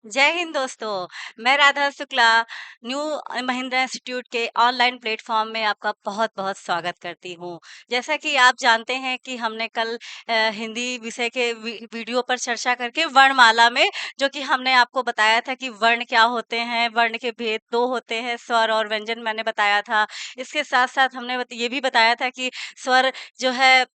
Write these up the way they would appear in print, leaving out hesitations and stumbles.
जय हिंद दोस्तों। मैं राधा शुक्ला न्यू महिंद्रा इंस्टीट्यूट के ऑनलाइन प्लेटफॉर्म में आपका बहुत बहुत स्वागत करती हूँ। जैसा कि आप जानते हैं कि हमने कल हिंदी विषय के वीडियो पर चर्चा करके वर्णमाला में जो कि हमने आपको बताया था कि वर्ण क्या होते हैं, वर्ण के भेद दो होते हैं, स्वर और व्यंजन मैंने बताया था। इसके साथ साथ हमने ये भी बताया था कि स्वर जो है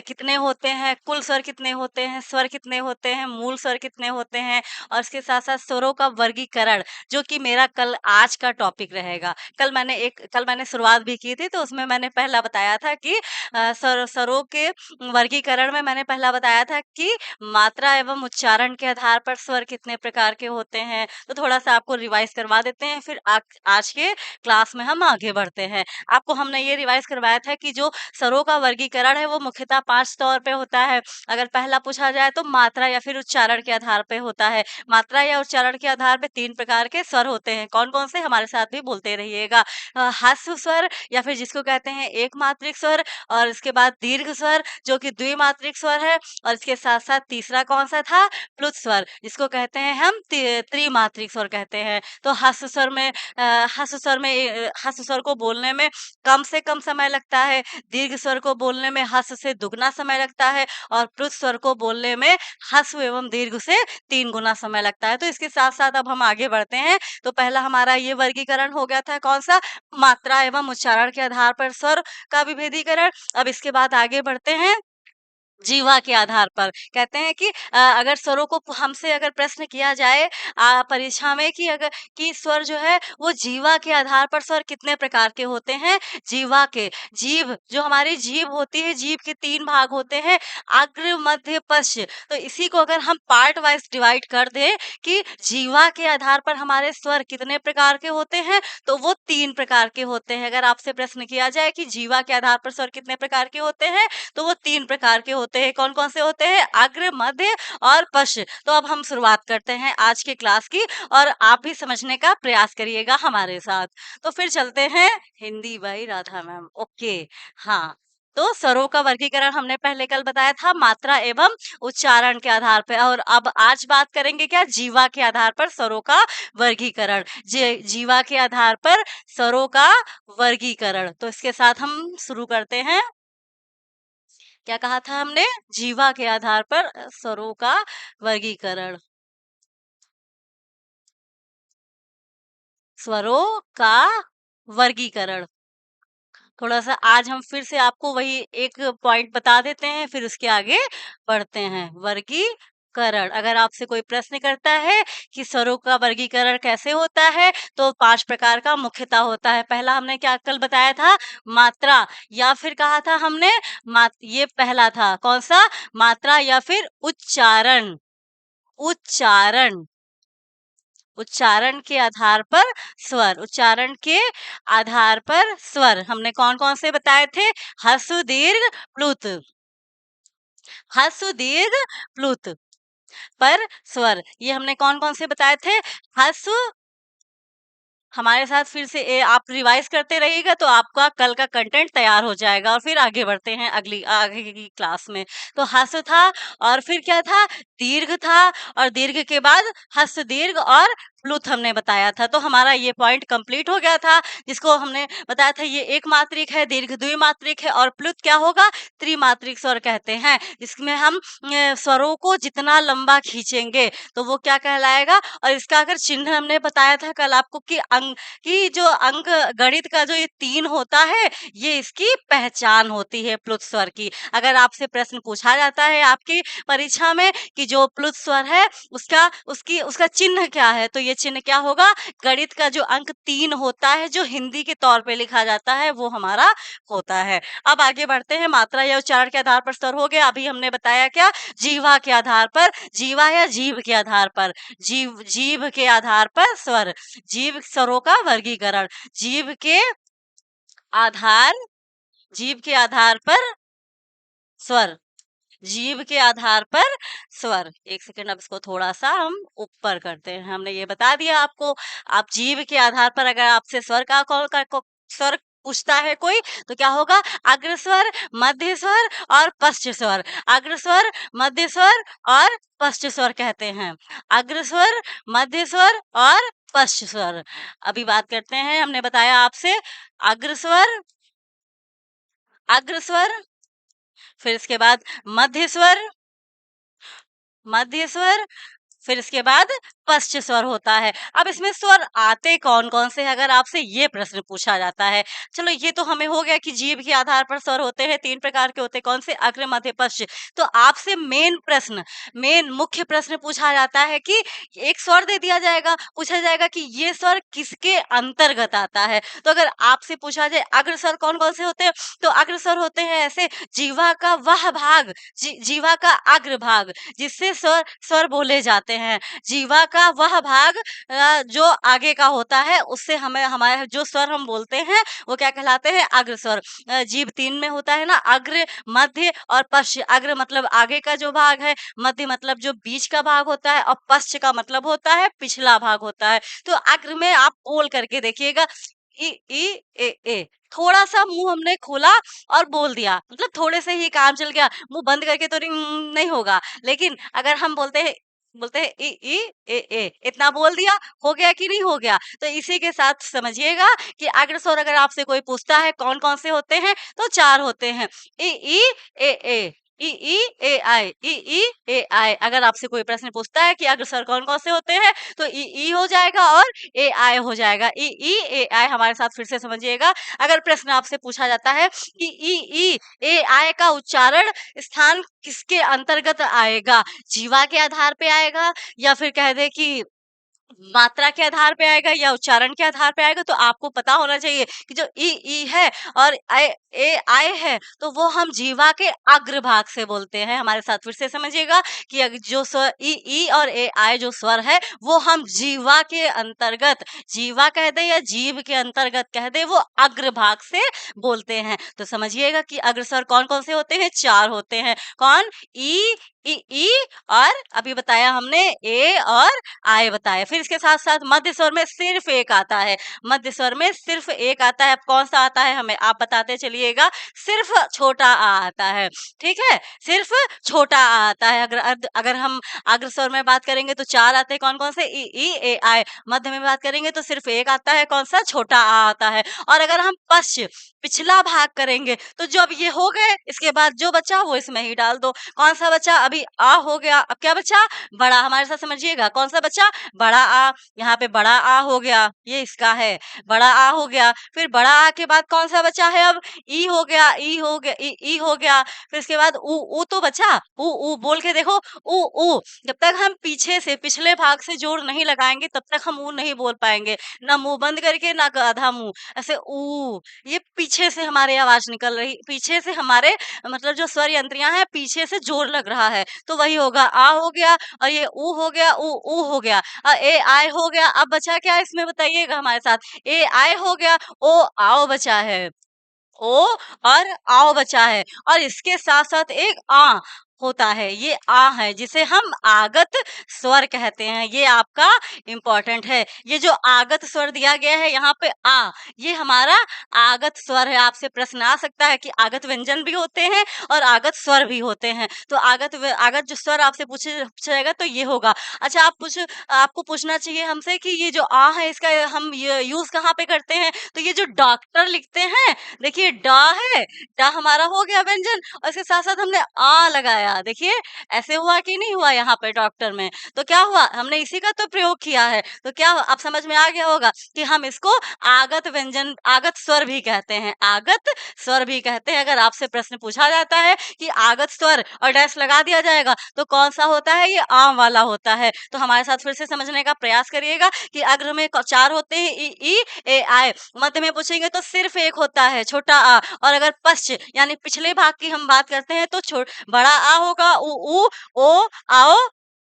कितने होते हैं, कुल स्वर कितने होते हैं, स्वर कितने होते हैं, मूल स्वर कितने होते हैं और इसके साथ-साथ स्वरों का वर्गीकरण जो कि मेरा कल आज का टॉपिक रहेगा। कल मैंने शुरुआत भी की थी तो उसमें मैंने पहला बताया था कि स्वरों के वर्गीकरण में मैंने पहला बताया था कि मात्रा एवं उच्चारण के आधार पर स्वर कितने प्रकार के होते हैं। तो थोड़ा-सा आपको रिवाइज़ करवा देते हैं फिर आज के क्लास में हम आगे बढ़ते हैं। आपको हमने ये रिवाइज़ करवाया था कि जो स्वरों का वर्गीकरण है वो मुख्यतः 5 तौर पे होता है। अगर पहला पूछा जाए तो मात्रा या फिर उच्चारण के आधार पे होता है। मात्रा या उच्चारण के आधार पे 3 प्रकार के स्वर होते हैं। कौन-कौन से? हमारे साथ भी बोलते रहिएगा। ह्रस्व स्वर या फिर जिसको कहते हैं एकमात्रिक स्वर और इसके बाद दीर्घ स्वर जो कि द्विमात्रिक स्वर है और इसके साथ-साथ तीसरा कौन-सा था? प्लुत स्वर जिसको कहते हैं हम त्रिमात्रिक स्वर कहते हैं। तो ह्रस्व स्वर को बोलने में कम से कम समय लगता है, दीर्घ स्वर को बोलने में ह्रस्व से दुगना समय लगता है और प्लुत स्वर को बोलने में ह्रस्व एवं दीर्घ से 3 गुना समय लगता है। तो इसके साथ-साथ अब हम आगे बढ़ते हैं। तो पहला हमारा ये वर्गीकरण हो गया था कौन-सा? मात्रा एवं उच्चारण के आधार पर स्वर का विभेदीकरण। अब इसके बाद आगे बढ़ते हैं जीवा के आधार पर। कहते हैं कि अगर स्वरों को हमसे अगर प्रश्न किया जाए परीक्षा में कि स्वर जो है वो जीवा के आधार पर स्वर कितने प्रकार के होते हैं? जीवा के जीभ जो हमारी जीभ होती है, जीभ के 3 भाग होते हैं, अग्र, मध्य, पश्च। तो इसी को अगर हम पार्ट वाइज़ डिवाइड कर दें कि जीवा के आधार पर हमारे स्वर कितने प्रकार के होते हैं, तो वो 3 प्रकार के होते हैं। अगर आपसे प्रश्न किया जाए कि जीवा के आधार पर स्वर कितने प्रकार के होते हैं, तो वो 3 प्रकार के होते हैं। कौन-कौन से होते हैं? अग्र, मध्य और पश्च। तो अब हम शुरुआत करते हैं आज के क्लास की और आप भी समझने का प्रयास करिएगा हमारे साथ। तो फिर चलते हैं Hindi by Radha ma'am. Okay, हाँ। तो स्वरों का वर्गीकरण हमने पहले कल बताया था मात्रा एवं उच्चारण के आधार पे और अब आज बात करेंगे क्या? जीवा के आधार पर स्वरों का वर्गीकरण। जीवा के आधार पर स्वरों का वर्गीकरण। तो इसके साथ हम शुरू करते हैं। क्या कहा था हमने? जीवा के आधार पर स्वरों का वर्गीकरण। स्वरों का वर्गीकरण। थोड़ा-सा आज हम फिर से आपको वही एक पॉइंट बता देते हैं, फिर उसके आगे बढ़ते हैं। वर्गीकरण, अगर आपसे कोई प्रश्न करता है कि स्वरों का वर्गीकरण कैसे होता है, तो 5 प्रकार का मुख्यतः होता है। पहला हमने क्या कल बताया था? मात्रा या फिर कहा था हमने ये पहला था, कौन-सा? मात्रा या फिर उच्चारण। उच्चारण, उच्चारण के आधार पर स्वर, उच्चारण के आधार पर स्वर हमने कौन-कौन से बताए थे? ह्रस्व, दीर्घ, प्लुत। ह्रस्व, दीर्घ, प्लुत पर स्वर। ये हमने कौन-कौन से बताए थे? ह्रस्व हमारे साथ फिर से आप रिवाइज़ करते रहिएगा तो आपका कल का कंटेंट तैयार हो जाएगा और फिर आगे बढ़ते हैं आगे की क्लास में। तो ह्रस्व था और फिर क्या था? दीर्घ था और दीर्घ के बाद ह्रस्व, दीर्घ और प्लुत हमने बताया था। तो हमारा ये पॉइंट कंप्लीट हो गया था जिसको हमने बताया था ये एकमात्रिक है, दीर्घ द्विमात्रिक है और प्लुत क्या होगा? त्रिमात्रिक स्वर कहते हैं। जिसमें हम स्वरों को जितना लंबा खींचेंगे तो वो क्या कहलाएगा? और इसका अगर चिन्ह हमने बताया था कल आपको कि जो अंक गणित का जो ये 3 होता है, ये इसकी पहचान होती है प्लुत स्वर की। अगर आपसे प्रश्न पूछा जाता है आपकी परीक्षा में कि जो प्लुत स्वर है उसका चिन्ह क्या है? तो ये चिन्ह क्या होगा? गणित का जो अंक 3 होता है, जो हिंदी के तौर पे लिखा जाता है, वो हमारा होता है। अब आगे बढ़ते हैं, मात्रा या उच्चारण के आधार पर स्वर हो गया। अभी हमने बताया क्या? जीवा के आधार पर, जीवा या जीभ के आधार पर, जीभ के आधार पर स्वर, जीभ स्वरों का वर्गीकरण, जीभ के आधार जीभ के आधार पर स्वर, जीभ के आधार पर स्वर। 1 सेकंड, अब इसको थोड़ा-सा हम ऊपर करते हैं। हमने ये बता दिया आपको। आप जीभ के आधार पर अगर आपसे स्वर पूछता है कोई तो क्या होगा? अग्र स्वर, मध्य स्वर और पश्च स्वर। अग्र स्वर, मध्य स्वर और पश्च स्वर कहते हैं। अग्र स्वर, मध्य स्वर और पश्च स्वर। अभी बात करते हैं, हमने बताया आपसे अग्र स्वर, अग्र स्वर, फिर इसके बाद मध्य स्वर, मध्य स्वर, फिर इसके बाद पश्च स्वर होता है। अब इसमें स्वर आते कौन-कौन से हैं अगर आपसे ये प्रश्न पूछा जाता है। चलो ये तो हमें हो गया कि जीभ के आधार पर स्वर होते हैं, 3 प्रकार के होते हैं, कौन से? अग्र, मध्य, पश्च। तो आपसे मेन प्रश्न, मेन मुख्य प्रश्न पूछा जाता है कि एक स्वर दे दिया जाएगा, पूछा जाएगा कि ये स्वर किसके अंतर्गत आता है? तो अगर आपसे पूछा जाए अग्र स्वर कौन-कौन से होते हैं? तो अग्र स्वर होते हैं ऐसे जीवा का वह भाग, जीवा का अग्र भाग जिससे स्वर स्वर बोले जाते हैं। जीवा का वह भाग जो आगे का होता है उससे हमें हमारे जो स्वर हम बोलते हैं वो क्या कहलाते हैं? अग्र स्वर। जीभ 3 में होता है ना, अग्र, मध्य और पश्च। अग्र मतलब आगे का जो भाग है, मध्य मतलब जो बीच का भाग होता है और पश्च का मतलब होता है पिछला भाग होता है। तो अग्र में आप बोल करके देखिएगा इ, ई, ए। थोड़ा-सा मुँह हमने खोला और बोल दिया, मतलब थोड़े से ही काम चल गया, मुँह बंद करके तो नहीं होगा। लेकिन अगर हम बोलते हैं ए, इतना बोल दिया, हो गया कि नहीं हो गया? तो इसी के साथ समझिएगा कि अग्र स्वर अगर आपसे कोई पूछता है कौन-कौन से होते हैं, तो 4 होते हैं। इ, ई, ए। इ, ई, ए, आई। इ, ई, ए, आई। अगर आपसे कोई प्रश्न पूछता है कि अग्र स्वर कौन-कौन से होते हैं, तो ई हो जाएगा और ए, आई हो जाएगा। इ, ई, ए, आई हमारे साथ फिर से समझिएगा। अगर प्रश्न आपसे पूछा जाता है कि ई, ए, आई का उच्चारण स्थान किसके अंतर्गत आएगा? जीवा के आधार पे आएगा या फिर कह दें कि मात्रा के आधार पे आएगा या उच्चारण के आधार पे आएगा? तो आपको पता होना चाहिए कि जो ई है और आय है तो वो हम जीवा के अग्र भाग से बोलते हैं। हमारे साथ फिर से समझिएगा कि जो स्वर ई और ए आय जो स्वर है वो हम जीवा के अंतर्गत, जीवा कह दे या जीभ के अंतर्गत कह दे, वो अग्र भाग से बोलते हैं। तो समझिएगा कि अग्र स्वर कौन-कौन से होते हैं? 4 होते हैं। कौन? ई और अभी बताया हमने ए और आय बताया। फिर इसके साथ-साथ मध्य स्वर में सिर्फ एक आता है। मध्य स्वर में सिर्फ एक आता है। अब कौन-सा आता है हमें आप बताते चलिएगा। सिर्फ छोटा आ आता है। ठीक है? सिर्फ छोटा आ आता है। अगर हम अग्र स्वर में बात करेंगे तो 4 आते हैं। कौन-कौन से? ए, आय। मध्य में बात करेंगे तो सिर्फ एक आता है। कौन-सा? छोटा आ आता है। और अगर हम पश्च, पिछला भाग करेंगे तो जो अब ये हो गए, इसके बाद जो बचा वो इसमें ही डाल दो। कौन-सा बचा? अभी आ हो गया। अब क्या बचा? बड़ा। हमारे साथ समझिएगा। कौन-सा बचा? बड़ा आ। यहाँ पे बड़ा आ हो गया, ये इसका है। बड़ा आ हो गया। फिर बड़ा आ के बाद कौन-सा बचा है अब? ई हो गया, ई हो गया, ई हो गया। फिर इसके बाद ऊ तो बचा। ऊ बोल के देखो। ऊ। जब तक हम पीछे से, पिछले भाग से जोर नहीं लगाएँगे तब तक हम ऊ नहीं बोल पाएँगे। ना मुँह बंद करके, ना आधा मुँह। ऐसे ऊ, ये पीछे से हमारी आवाज़ निकल रही, पीछे से हमारे मतलब जो स्वर यंत्रियाँ हैं पीछे से जोर लग रहा है। तो वही होगा, आ हो गया और ये ऊ हो गया, ऊ हो गया। ए आय हो गया। अब बचा क्या इसमें बताइएगा हमारे साथ? ए आय हो गया, ओ आओ बचा है। ओ और आओ बचा है और इसके साथ-साथ एक आ होता है। ये आ है जिसे हम आगत स्वर कहते हैं। ये आपका इम्पोर्टेंट है। ये जो आगत स्वर दिया गया है यहाँ पे आ, ये हमारा आगत स्वर है। आपसे प्रश्न आ सकता है कि आगत व्यंजन भी होते हैं और आगत स्वर भी होते हैं। तो आगत जो स्वर आपसे पूछा जाएगा तो ये होगा। अच्छा आपको पूछना चाहिए हमसे कि ये जो आ है इसका हम यूज़ कहाँ पे करते हैं? तो ये जो डॉक्टर लिखते हैं, देखिए डा है, डा हमारा हो गया व्यंजन और इसके साथ-साथ हमने आ लगाया। देखिए ऐसे हुआ कि नहीं हुआ यहाँ पे डॉक्टर में? तो क्या हुआ? हमने इसी का तो प्रयोग किया है। तो क्या अब समझ में आ गया होगा कि हम इसको आगत व्यंजन, आगत स्वर भी कहते हैं। आगत स्वर भी कहते हैं। अगर आपसे प्रश्न पूछा जाता है कि आगत स्वर और डैश लगा दिया जाएगा तो कौन-सा होता है? ये आ वाला होता है। तो हमारे साथ फिर से समझने का प्रयास करिएगा कि अग्र में 4 होते हैं ई, ए, आय। मध्य में पूछेंगे तो सिर्फ एक होता है, छोटा आ। और अगर पश्च यानी पिछले भाग की हम बात करते हैं तो बड़ा आ होगा, ऊ, ओ, आओ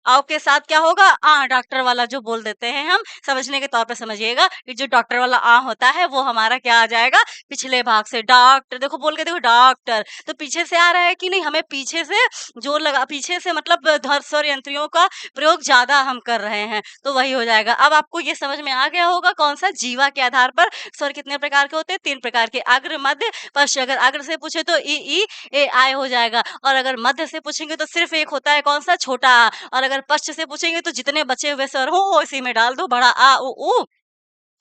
औ के साथ क्या होगा? डॉक्टर वाला जो बोल देते हैं हम, समझने के तौर पे समझिएगा, कि जो डॉक्टर वाला होता है, वो हमारा क्या आ जाएगा? पिछले भाग से डॉक्टर, देखो बोल के देखो डॉक्टर, तो पीछे से आ रहा है कि नहीं? हमें पीछे से जोर लगा, पीछे से मतलब धड़ स्वर यंत्रियों का प्रयोग ज़्यादा हम कर रहे हैं, तो वही हो जाएगा। अब आपको ये समझ में आ गया होगा कौन-सा जीवा के आधार पर स्वर कितने प्रकार के होते हैं? 3 प्रकार के, अग्र, मध्य, पश्च। अगर अग्र से पूछे तो ई, ए, आय हो जाएगा, और अगर मध्य से पूछेंगे तो सिर्फ एक होता है, कौन-सा? छोटा आ, और अगर पश्च से पूछेंगे तो जितने बचे हुए स्वर हो इसी में डाल दो, बड़ा आ, उ, ऊ,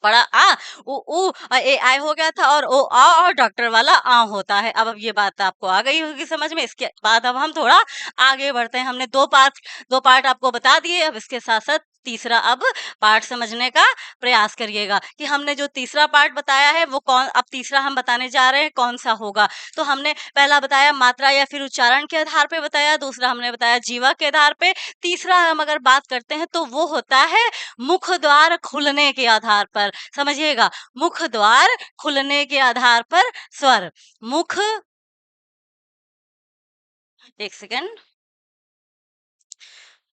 बड़ा आ, उ, ए, आय हो गया था, और ओ, आ, और डॉक्टर वाला होता है। अब ये बात आपको आ गई होगी समझ में। इसके बाद अब हम थोड़ा आगे बढ़ते हैं। हमने 2 पार्ट आपको बता दिए, अब इसके साथ-साथ तीसरा अब पार्ट समझने का प्रयास करिएगा, कि हमने जो तीसरा पार्ट बताया है वो अब तीसरा हम बताने जा रहे हैं कौन-सा होगा। तो हमने पहला बताया मात्रा या फिर उच्चारण के आधार पे बताया, दूसरा हमने बताया जीवा के आधार पे, तीसरा हम अगर बात करते हैं तो वो होता है मुख द्वार खुलने के आधार पर। समझिएगा, मुख द्वार खुलने के आधार पर स्वर। मुख, 1 सेकंड,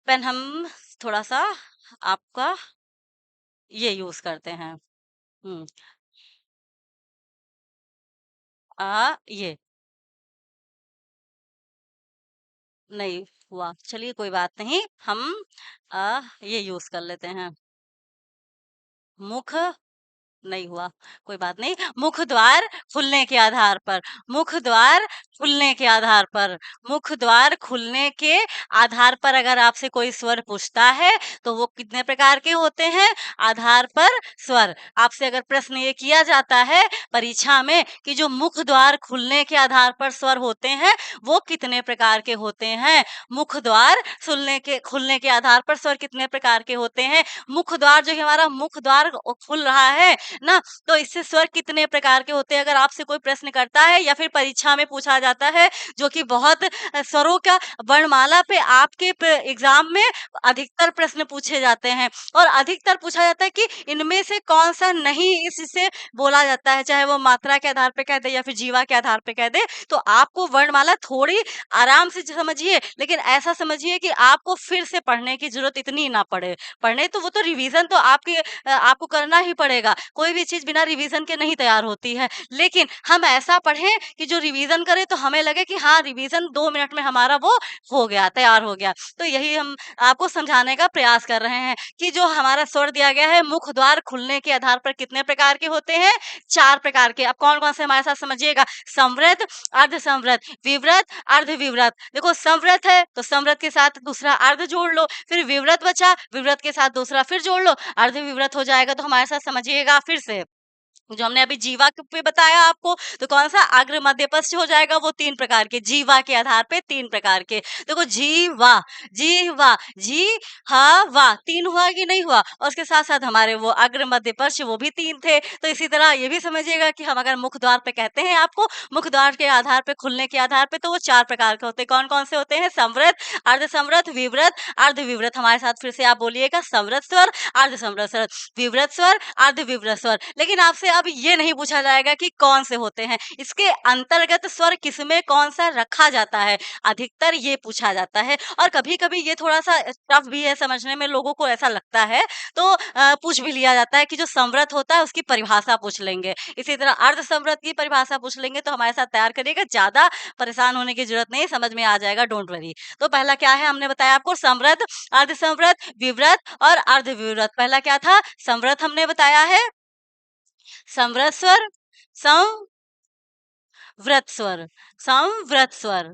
पेन हम थोड़ा-सा आपका ये यूज़ करते हैं। हुँ, ये नहीं हुआ। चलिए कोई बात नहीं, हम ये यूज़ कर लेते हैं। मुख नहीं हुआ, कोई बात नहीं। मुख द्वार खुलने के आधार पर, मुख द्वार खुलने के आधार पर, मुख द्वार खुलने के आधार पर अगर आपसे कोई स्वर पूछता है, तो वो कितने प्रकार के होते हैं? आधार पर स्वर। आपसे अगर प्रश्न ये किया जाता है परीक्षा में कि जो मुख द्वार खुलने के आधार पर स्वर होते हैं, वो कितने प्रकार के होते हैं? मुख द्वार खुलने के आधार पर स्वर कितने प्रकार के होते हैं? मुख द्वार, जो हमारा मुख द्वार खुल रहा है ना, तो इससे स्वर कितने प्रकार के होते हैं? अगर आपसे कोई प्रश्न करता है या फिर परीक्षा में पूछा जाता है, जो कि बहुत स्वरों का वर्णमाला पे आपके एग्जाम में अधिकतर प्रश्न पूछे जाते हैं, और अधिकतर पूछा जाता है कि इनमें से कौन सा नहीं इससे बोला जाता है, चाहे वो मात्रा के आधार पे कह दे या फिर जीवा के आधार पे कह दे, तो आपको वर्णमाला थोड़ी आराम से समझिए, लेकिन ऐसा समझिए कि आपको फिर से पढ़ने की जरूरत इतनी ना पड़े। पढ़ने तो वो तो रिवीजन तो आपको करना ही पड़ेगा। कोई भी चीज़ बिना रिवीजन के नहीं तैयार होती है। लेकिन हम ऐसा पढ़ें कि जो रिवीजन करें तो हमें लगे कि हाँ, रिवीजन 2 मिनट में हमारा वो हो गया, तैयार हो गया। तो यही हम आपको समझाने का प्रयास कर रहे हैं, कि जो हमारा स्वर दिया गया है, मुख द्वार खुलने के आधार पर कितने प्रकार के होते हैं? 4 प्रकार के। अब कौन-कौन से हमारे साथ समझिएगा। संवृत, अर्धसंवृत, विवृत, अर्धविवृत। देखो संवृत है तो संवृत के साथ दूसरा अर्ध जोड़ लो, फिर विवृत बचा, विवृत के साथ दूसरा फिर जोड़ लो, अर्धविवृत हो जाएगा। तो हमारे साथ समझिएगा फिर से, जो हमने अभी जीवा के पे बताया आपको, तो कौन-सा अग्र मध्य पश्च हो जाएगा, वो 3 प्रकार के, जीवा के आधार पे 3 प्रकार के। देखो जीवा, जीवा, जी, हा, वा, 3 हुआ कि नहीं हुआ? और उसके साथ-साथ हमारे वो अग्र मध्य पश्च वो भी 3 थे। तो इसी तरह ये भी समझिएगा कि हम अगर मुख द्वार पे कहते हैं आपको, मुख द्वार के आधार पे, खुलने के आधार पे, तो वो 4 प्रकार के होते हैं। कौन-कौन से होते हैं? संवृत, अर्धसंवृत, विवृत, अर्धविवृत। हमारे साथ फिर से आप बोलिएगा, संवृत स्वर, अर्धसंवृत स्वर, विवृत स्वर, अर्धविवृत स्वर। लेकिन आपसे अब ये नहीं पूछा जाएगा कि कौन से होते हैं, इसके अंतर्गत स्वर किसमें कौन सा रखा जाता है, अधिकतर ये पूछा जाता है। और कभी-कभी ये थोड़ा-सा टफ भी है समझने में, लोगों को ऐसा लगता है, तो पूछ भी लिया जाता है कि जो संवृत होता है उसकी परिभाषा पूछ लेंगे। इसी तरह अर्धसंवृत की परिभाषा पूछ लेंगे, तो हमारे साथ तैयार करिएगा, ज़्यादा परेशान होने की ज़रूरत नहीं, समझ में आ जाएगा, डोंट वरी। तो पहला क्या है, हमने बताया आपको संवृत, अर्धसंवृत, विवृत और अर्धविवृत। पहला क्या था? संवृत हमने बताया है, समृत स्वर, संवृत स्वर, संवृत स्वर,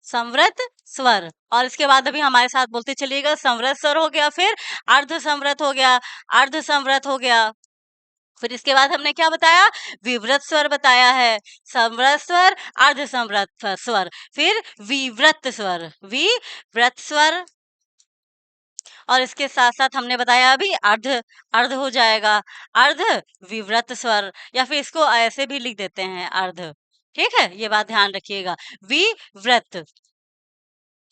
संवृत स्वर। और इसके बाद अभी हमारे साथ बोलते चलिएगा, संवृत स्वर हो गया, फिर अर्ध संवृत हो गया, अर्ध संवृत हो गया। फिर इसके बाद हमने क्या बताया? विवृत स्वर बताया है, समृत स्वर, अर्ध समृत स्वर, फिर विवृत स्वर, विवृत स्वर। और इसके साथ-साथ हमने बताया अभी अर्ध, अर्ध हो जाएगा, अर्ध विवृत स्वर, या फिर इसको ऐसे भी लिख देते हैं अर्ध। ठीक है? ये बात ध्यान रखिएगा। विवृत,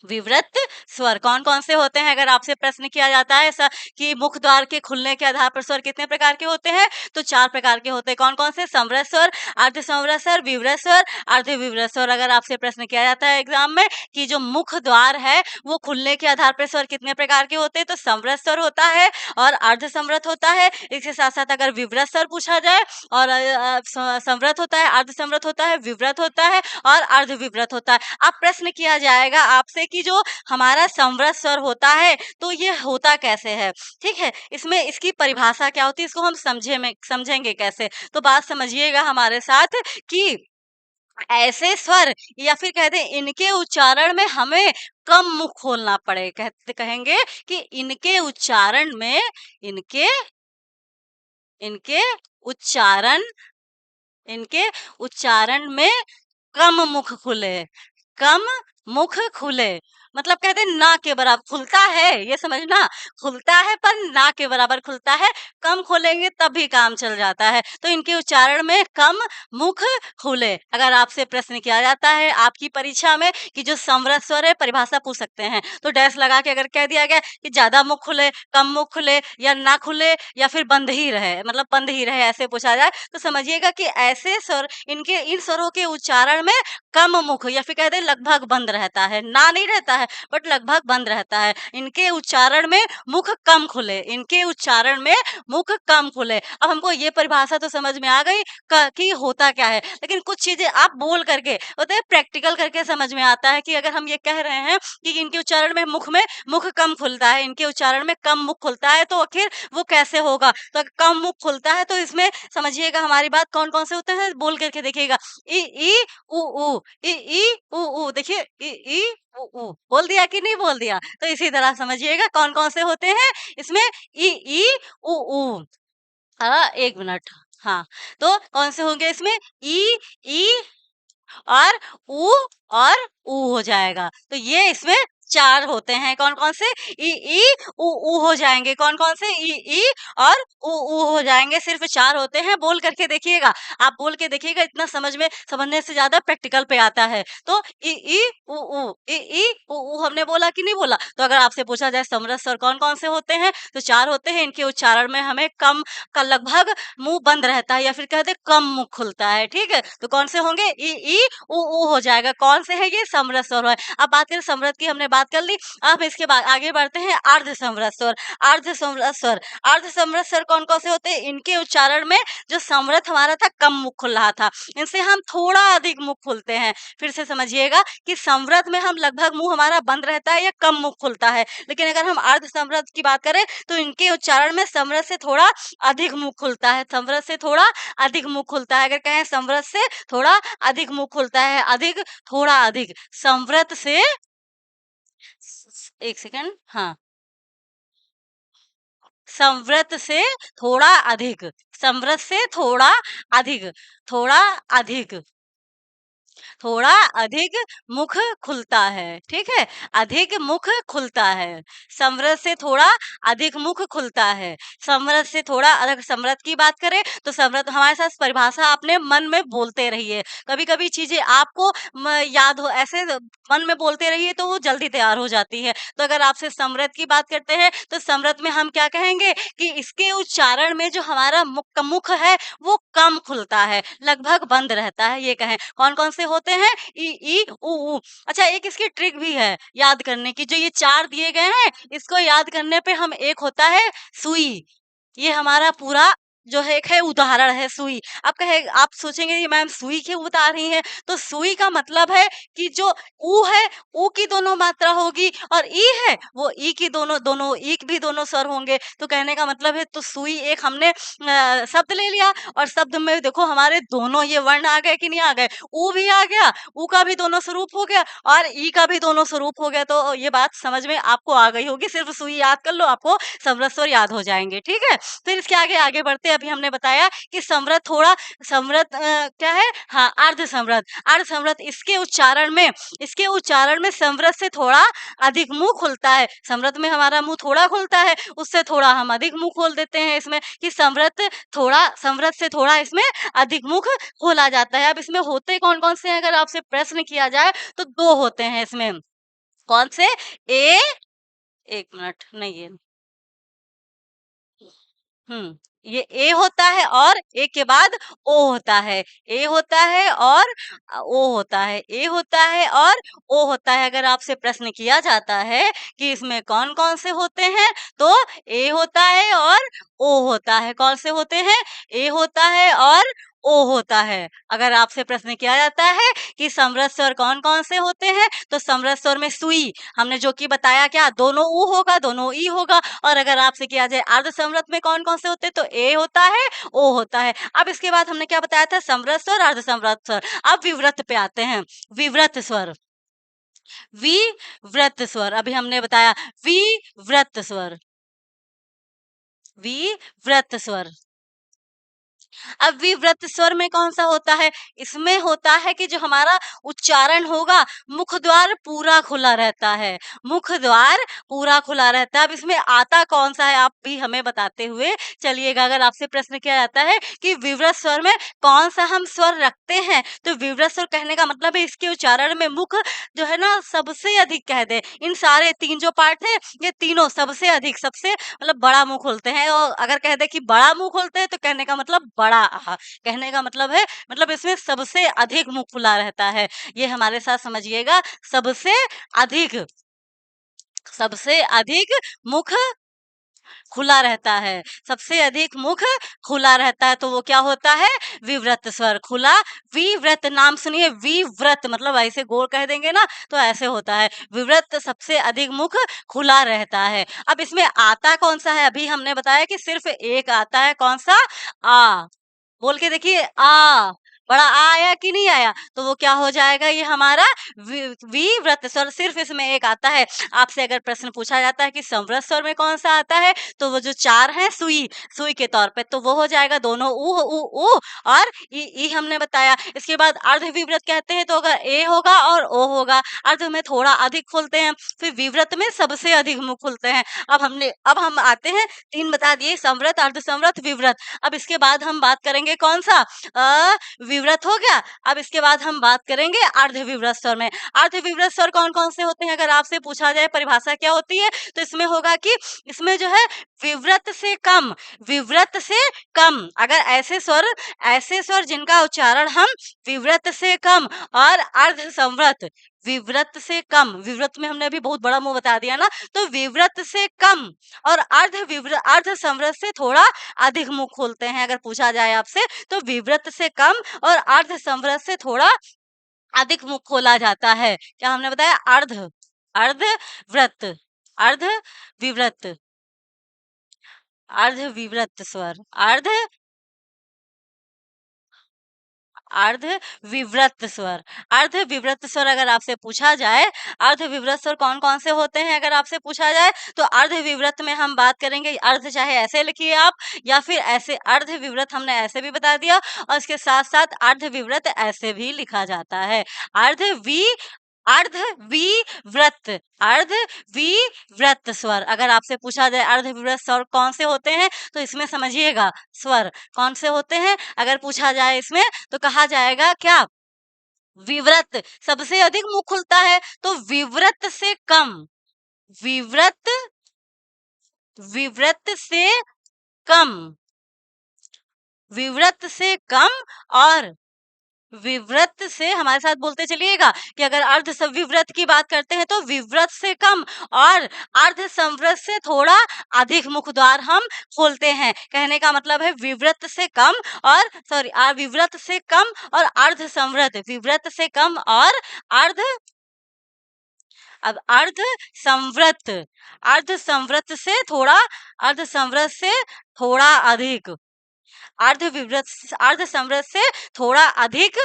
विवृत स्वर कौन-कौन से होते हैं? अगर आपसे प्रश्न किया जाता है ऐसा कि मुख द्वार के खुलने के आधार पर स्वर कितने प्रकार के होते हैं? तो 4 प्रकार के होते हैं। कौन-कौन से? समृत स्वर, अर्धसमृत स्वर, विवृत स्वर, अर्धविवृत स्वर। अगर आपसे प्रश्न किया जाता है एग्ज़ाम में कि जो मुख द्वार है, वो खुलने के आधार पर स्वर कितने प्रकार के होते हैं? तो समृत स्वर होता है और अर्धसमृत होता है। इसके साथ-साथ अगर विवृत स्वर पूछा जाए और समृत होता है, अर्धसमृत होता है, विवृत होता है और अर्धविवृत होता है। अब प्रश्न किया जाएगा आपसे कि जो हमारा समृत स्वर होता है, तो ये होता कैसे है? ठीक है? इसमें इसकी परिभाषा क्या होती है, इसको हम समझेंगे कैसे? तो बात समझिएगा हमारे साथ कि ऐसे स्वर या फिर कहते हैं इनके उच्चारण में हमें कम मुँह खोलना पड़े। कहेंगे कि इनके इनके उच्चारण इनके उच्चारण में कम मुख खुले, कम मुख खुले। मतलब कहते हैं ना के बराबर खुलता है, ये समझना, खुलता है पर ना के बराबर खुलता है, कम खोलेंगे तब भी काम चल जाता है। तो इनके उच्चारण में कम मुख खुले। अगर आपसे प्रश्न किया जाता है आपकी परीक्षा में कि जो समृत स्वर है परिभाषा पूछ सकते हैं, तो डैश लगा के अगर कह दिया गया कि ज़्यादा मुख खुले, कम मुख खुले या ना खुले या फिर बंद ही रहे, मतलब बंद ही रहे ऐसे पूछा जाए, तो समझिएगा कि ऐसे स्वर इन स्वरों के उच्चारण में कम मुख या फिर कहते हैं लगभग बंद रहता है, ना नहीं रहता है बट लगभग बंद रहता है। इनके उच्चारण में मुख कम खुले, इनके उच्चारण में मुख कम खुले। अब हमको ये परिभाषा तो समझ में आ गई कि होता क्या है, लेकिन कुछ चीजें आप बोल करके होते हैं प्रैक्टिकल करके समझ में आता है कि अगर हम ये कह रहे हैं कि इनके उच्चारण में मुख कम खुलता है, इनके उच्चारण में कम मुख खुलता है, तो आखिर वो कैसे होगा? तो अगर कम मुख खुलता है तो इसमें समझिएगा हमारी बात कौन कौन से होते हैं, बोल करके देखिएगा। ई ई उ ऊ, ई ई उ ऊ, देखिए ई ई उ ऊ, बोल दिया कि नहीं बोल दिया? तो इसी तरह समझिएगा कौन-कौन से होते हैं इसमें ई ई उ ऊ। 1 मिनट। हाँ, तो कौन से होंगे इसमें? ई और ऊ और ऊ हो जाएगा। तो ये इसमें 4 होते हैं। कौन-कौन से? ई ऊ हो जाएँगे। कौन-कौन से? ई और ऊ हो जाएँगे। सिर्फ़ 4 होते हैं। बोल करके देखिएगा। आप बोल के देखिएगा, इतना समझने से ज़्यादा प्रैक्टिकल पे आता है। तो ई ऊ हमने बोला कि नहीं बोला? तो अगर आपसे पूछा जाए समरस स्वर कौन-कौन से होते हैं? तो 4 होते हैं। इनके उच्चारण में हमें कम का लगभग मुँह बंद रहता है या फिर कहते हैं कम मुँह खुलता है। ठीक है? तो कौन से होंगे? ई ऊ हो जाएगा। कौन से हैं ये? समरस स्वर है। अब बात करें समृत की, हमने बात कर ली। अब इसके बाद आगे बढ़ते हैं अर्धसमृत स्वर। अर्धसमृत स्वर, अर्धसमृत स्वर कौन-कौन से होते हैं? इनके उच्चारण में जो समृत हमारा था कम मुख खुल रहा था, इनसे हम थोड़ा अधिक मुख खुलते हैं। फिर से समझिएगा कि समृत में हम लगभग मुँह हमारा बंद रहता है या कम मुख खुलता है। लेकिन अगर हम अर्धसमृत की बात करें तो इनके उच्चारण में समृत से थोड़ा अधिक मुँह खुलता है। समृत से थोड़ा अधिक मुँह खुलता है। अगर कहें समृत से थोड़ा अधिक मुँह खुलता है, अधिक, थोड़ा अधिक। समृत से 1 सेकंड, हाँ, समृत से थोड़ा अधिक, समृत से अधिक, थोड़ा अधिक। थोड़ा अधिक मुख खुलता है, ठीक है? अधिक मुख खुलता है। समृत से थोड़ा अधिक मुख खुलता है। समृत से थोड़ा, अगर समृत की बात करें तो समृत हमारे साथ परिभाषा अपने मन में बोलते रहिए। कभी-कभी चीज़ें आपको याद हो, ऐसे मन में बोलते रहिए तो वो जल्दी तैयार हो जाती है। तो अगर आपसे समृत की बात करते हैं तो समृत में हम क्या कहेंगे कि इसके उच्चारण में जो हमारा मुख है वो कम खुलता है, लगभग बंद रहता है, ये कहें। कौन-कौन से होते हैं? ई उ ऊ। अच्छा, एक इसकी ट्रिक भी है याद करने की, जो ये 4 दिए गए हैं, इसको याद करने पे हम, एक होता है सुई। ये हमारा पूरा जो है एक है उदाहरण है सुई। आप सोचेंगे कि मैम सुई क्यों बता रही हैं? तो सुई का मतलब है कि जो ऊ है, ऊ की दोनों मात्रा होगी और ई है, वो ई की दोनों दोनों ई भी दोनों स्वर होंगे। तो कहने का मतलब है, तो सुई एक हमने शब्द ले लिया और शब्द में देखो हमारे दोनों ये वर्ण आ गए कि नहीं आ गए? ऊ भी आ गया, ऊ का भी दोनों स्वरूप हो गया और ई का भी दोनों स्वरूप हो गया। तो ये बात समझ में आपको आ गई होगी। सिर्फ सुई याद कर लो, आपको समृत स्वर याद हो जाएँगे, ठीक है? फिर इसके आगे बढ़ते हैं। अभी हमने बताया कि समृत क्या है? हाँ, अर्धसमृत। अर्धसमृत इसके उच्चारण में समृत से थोड़ा अधिक मुँह खुलता है। समृत में हमारा मुँह थोड़ा खुलता है, उससे थोड़ा हम अधिक मुँह खोल देते हैं इसमें, कि समृत से थोड़ा इसमें अधिक मुख खोला जाता है। अब इसमें होते कौन-कौन से हैं? अगर आपसे प्रश्न किया जाए तो 2 होते हैं इसमें। कौन से? ए 1 मिनट, नहीं ये हुँ, ये ए होता है और ए के बाद ओ होता है। ए होता है और ओ होता है। ए होता है और ओ होता है। अगर आपसे प्रश्न किया जाता है कि इसमें कौन-कौन से होते हैं, तो ए होता है और ओ होता है। कौन से होते हैं? ए होता है और ओ होता है। अगर आपसे प्रश्न किया जाता है कि समृद्ध स्वर कौन-कौन से होते हैं, तो समृद्ध स्वर में सुई, हमने जो कि बताया क्या दोनों ऊ होगा, दोनों ई होगा। और अगर आपसे किया जाए अर्धसमृद्ध में कौन-कौन से होते हैं, तो ए होता है, ओ होता है। अब इसके बाद हमने क्या बताया था? समृद्ध स्वर, अर्धसमृद्ध स्वर। अब विवृत पे आते हैं। विवृत स्वर, विवृत स्वर अभी हमने बताया विवृत स्वर, विवृत स्वर। अब विवृत स्वर में कौन-सा होता है? इसमें होता है कि जो हमारा उच्चारण होगा, मुख द्वार पूरा खुला रहता है, मुख द्वार पूरा खुला रहता है। अब इसमें आता कौन-सा है, आप भी हमें बताते हुए चलिएगा। अगर आपसे प्रश्न किया जाता है कि विवृत स्वर में कौन-सा हम स्वर रखते हैं, तो विवृत स्वर कहने का मतलब है इसके उच्चारण में मुख जो है ना सबसे अधिक कह दें। इन सारे 3 जो पार्ट हैं, ये तीनों सबसे अधिक, सबसे मतलब बड़ा मुँह खोलते हैं। और अगर कह दें कि बड़ा मुँह खोलते हैं, तो कहने का मतलब बड़ा कहने का मतलब है, मतलब इसमें सबसे अधिक मुँह खुला रहता है। ये हमारे साथ समझिएगा, सबसे अधिक, सबसे अधिक मुख खुला रहता है, सबसे अधिक मुख खुला रहता है, तो वो क्या होता है? विवृत स्वर। खुला विवृत, नाम सुनिए विवृत, मतलब ऐसे गोल कह देंगे ना, तो ऐसे होता है। विवृत सबसे अधिक मुख खुला रहता है। अब इसमें आता कौन-सा है? अभी हमने बताया कि सिर्फ़ एक आता है, कौन-सा? आ। बोल के देखिए आ, बड़ा आ आया कि नहीं आया? तो वो क्या हो जाएगा? ये हमारा विवृत स्वर, सिर्फ इसमें एक आता है। आपसे अगर प्रश्न पूछा जाता है कि समवृत स्वर में कौन सा आता है, तो वो जो 4 हैं सुई, सुई के तौर पे, तो वो हो जाएगा दोनों ऊ ऊ ऊ और ई हमने बताया। इसके बाद अर्ध विवृत कहते हैं, तो अगर ए होगा और ओ होगा, अर्ध में थोड़ा अधिक खोलते हैं, फिर विवृत में सबसे अधिक मुंह खुलते हैं। अब हम आते हैं, 3 बता दिए, समवृत, अर्धसमवृत, विवृत। अब इसके बाद हम बात करेंगे कौन-सा? विवृत हो गया। अब इसके बाद हम बात करेंगे अर्धविवृत स्वर में। अर्धविवृत स्वर कौन-कौन से होते हैं? अगर आपसे पूछा जाए परिभाषा क्या होती है? तो इसमें होगा कि इसमें जो है विवृत से कम, विवृत से कम, अगर ऐसे स्वर जिनका उच्चारण हम विवृत से कम और अर्धसमवृत, विवृत से कम, विवृत में हमने अभी बहुत बड़ा मुँह बता दिया ना, तो विवृत से कम और अर्धसमवृत से थोड़ा अधिक मुँह खोलते हैं। अगर पूछा जाए आपसे, तो विवृत से कम और अर्धसमवृत से थोड़ा अधिक मुँह खोला जाता है। क्या हमने बताया? अर्धवृत, अर्धविवृत, अर्धविवृत स्वर, अर्धविवृत स्वर। अर्धविवृत स्वर अगर आपसे पूछा जाए, अर्धविवृत स्वर कौन-कौन से होते हैं अगर आपसे पूछा जाए, तो अर्धविवृत में हम बात करेंगे, अर्ध चाहे ऐसे लिखिए आप या फिर ऐसे, अर्धविवृत हमने ऐसे भी बता दिया और इसके साथ-साथ अर्धविवृत ऐसे भी लिखा जाता है। अर्धवि अर्धविवृत, अर्धविवृत स्वर। अगर आपसे पूछा जाए अर्धविवृत स्वर कौन से होते हैं, तो इसमें समझिएगा स्वर कौन से होते हैं, अगर पूछा जाए इसमें, तो कहा जाएगा क्या? विवृत, सबसे अधिक मुँह खुलता है, तो विवृत से कम, विवृत, विवृत से कम, विवृत से कम और विवृत से, हमारे साथ बोलते चलिएगा कि अगर अर्ध विवृत की बात करते हैं, तो विवृत से कम और अर्ध संवृत से थोड़ा अधिक मुख द्वार हम खोलते हैं। कहने का मतलब है विवृत से कम और विवृत से कम और अर्ध संवृत, विवृत से कम और अर्ध, अब अर्ध संवृत, अर्ध संवृत से थोड़ा, अर्ध संवृत से थोड़ा अधिक, अर्ध संवृत से थोड़ा अधिक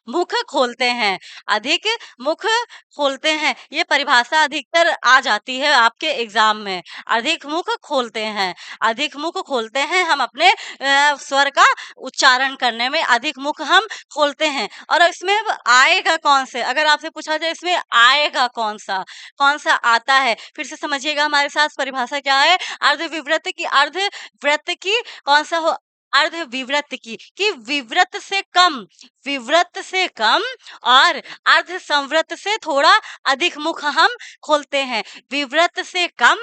मुख खोलते हैं, अधिक मुख खोलते हैं। ये परिभाषा अधिकतर आ जाती है आपके एग्ज़ाम में। अधिक मुख खोलते हैं, अधिक मुख खोलते हैं हम अपने स्वर का उच्चारण करने में अधिक मुख हम खोलते हैं। और इसमें अब आएगा कौन से? अगर आपसे पूछा जाए इसमें आएगा कौन-सा? कौन-सा आता है? फिर से समझिएगा हमारे साथ परिभाषा क्या है? अर्धविवृत की, अर्धवृत्त की कौन-सा हो, अर्धविवृत्त की, कि विवृत्त से कम और अर्ध संवृत्त से थोड़ा अधिक मुख हम खोलते हैं। विवृत्त से कम,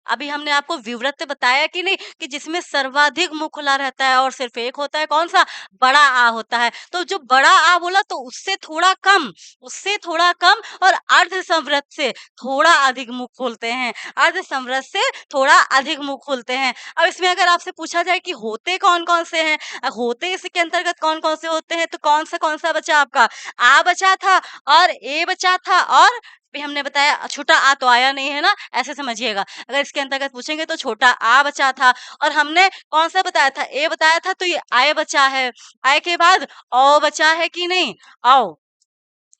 अभी हमने आपको विवृत्त बताया कि नहीं, कि जिसमें सर्वाधिक मुख खुला रहता है और सिर्फ एक होता है, कौन सा? बड़ा आ होता है। तो जो बड़ा आ बोला तो उससे थोड़ा कम और अर्ध संवृत्त से थोड़ा अधिक मुख खोलते हैं, अर्ध संवृत्त से थोड़ा अधिक मुख खोलते हैं। अब इसमें अगर आपसे पूछा जाए कि होते कौन-कौन से हैं? होते इसके अंतर्गत कौन-कौन से होते हैं? तो कौन-सा बचा आपका? आ बचा था और ए बचा था और भी हमने बताया छोटा आ तो आया नहीं है ना, ऐसे समझिएगा। अगर इसके अंतर्गत पूछेंगे तो छोटा आ बचा था और हमने कौन-सा बताया था? ए बताया था, तो ये आय बचा है। आय के बाद औ बचा है कि नहीं? औ।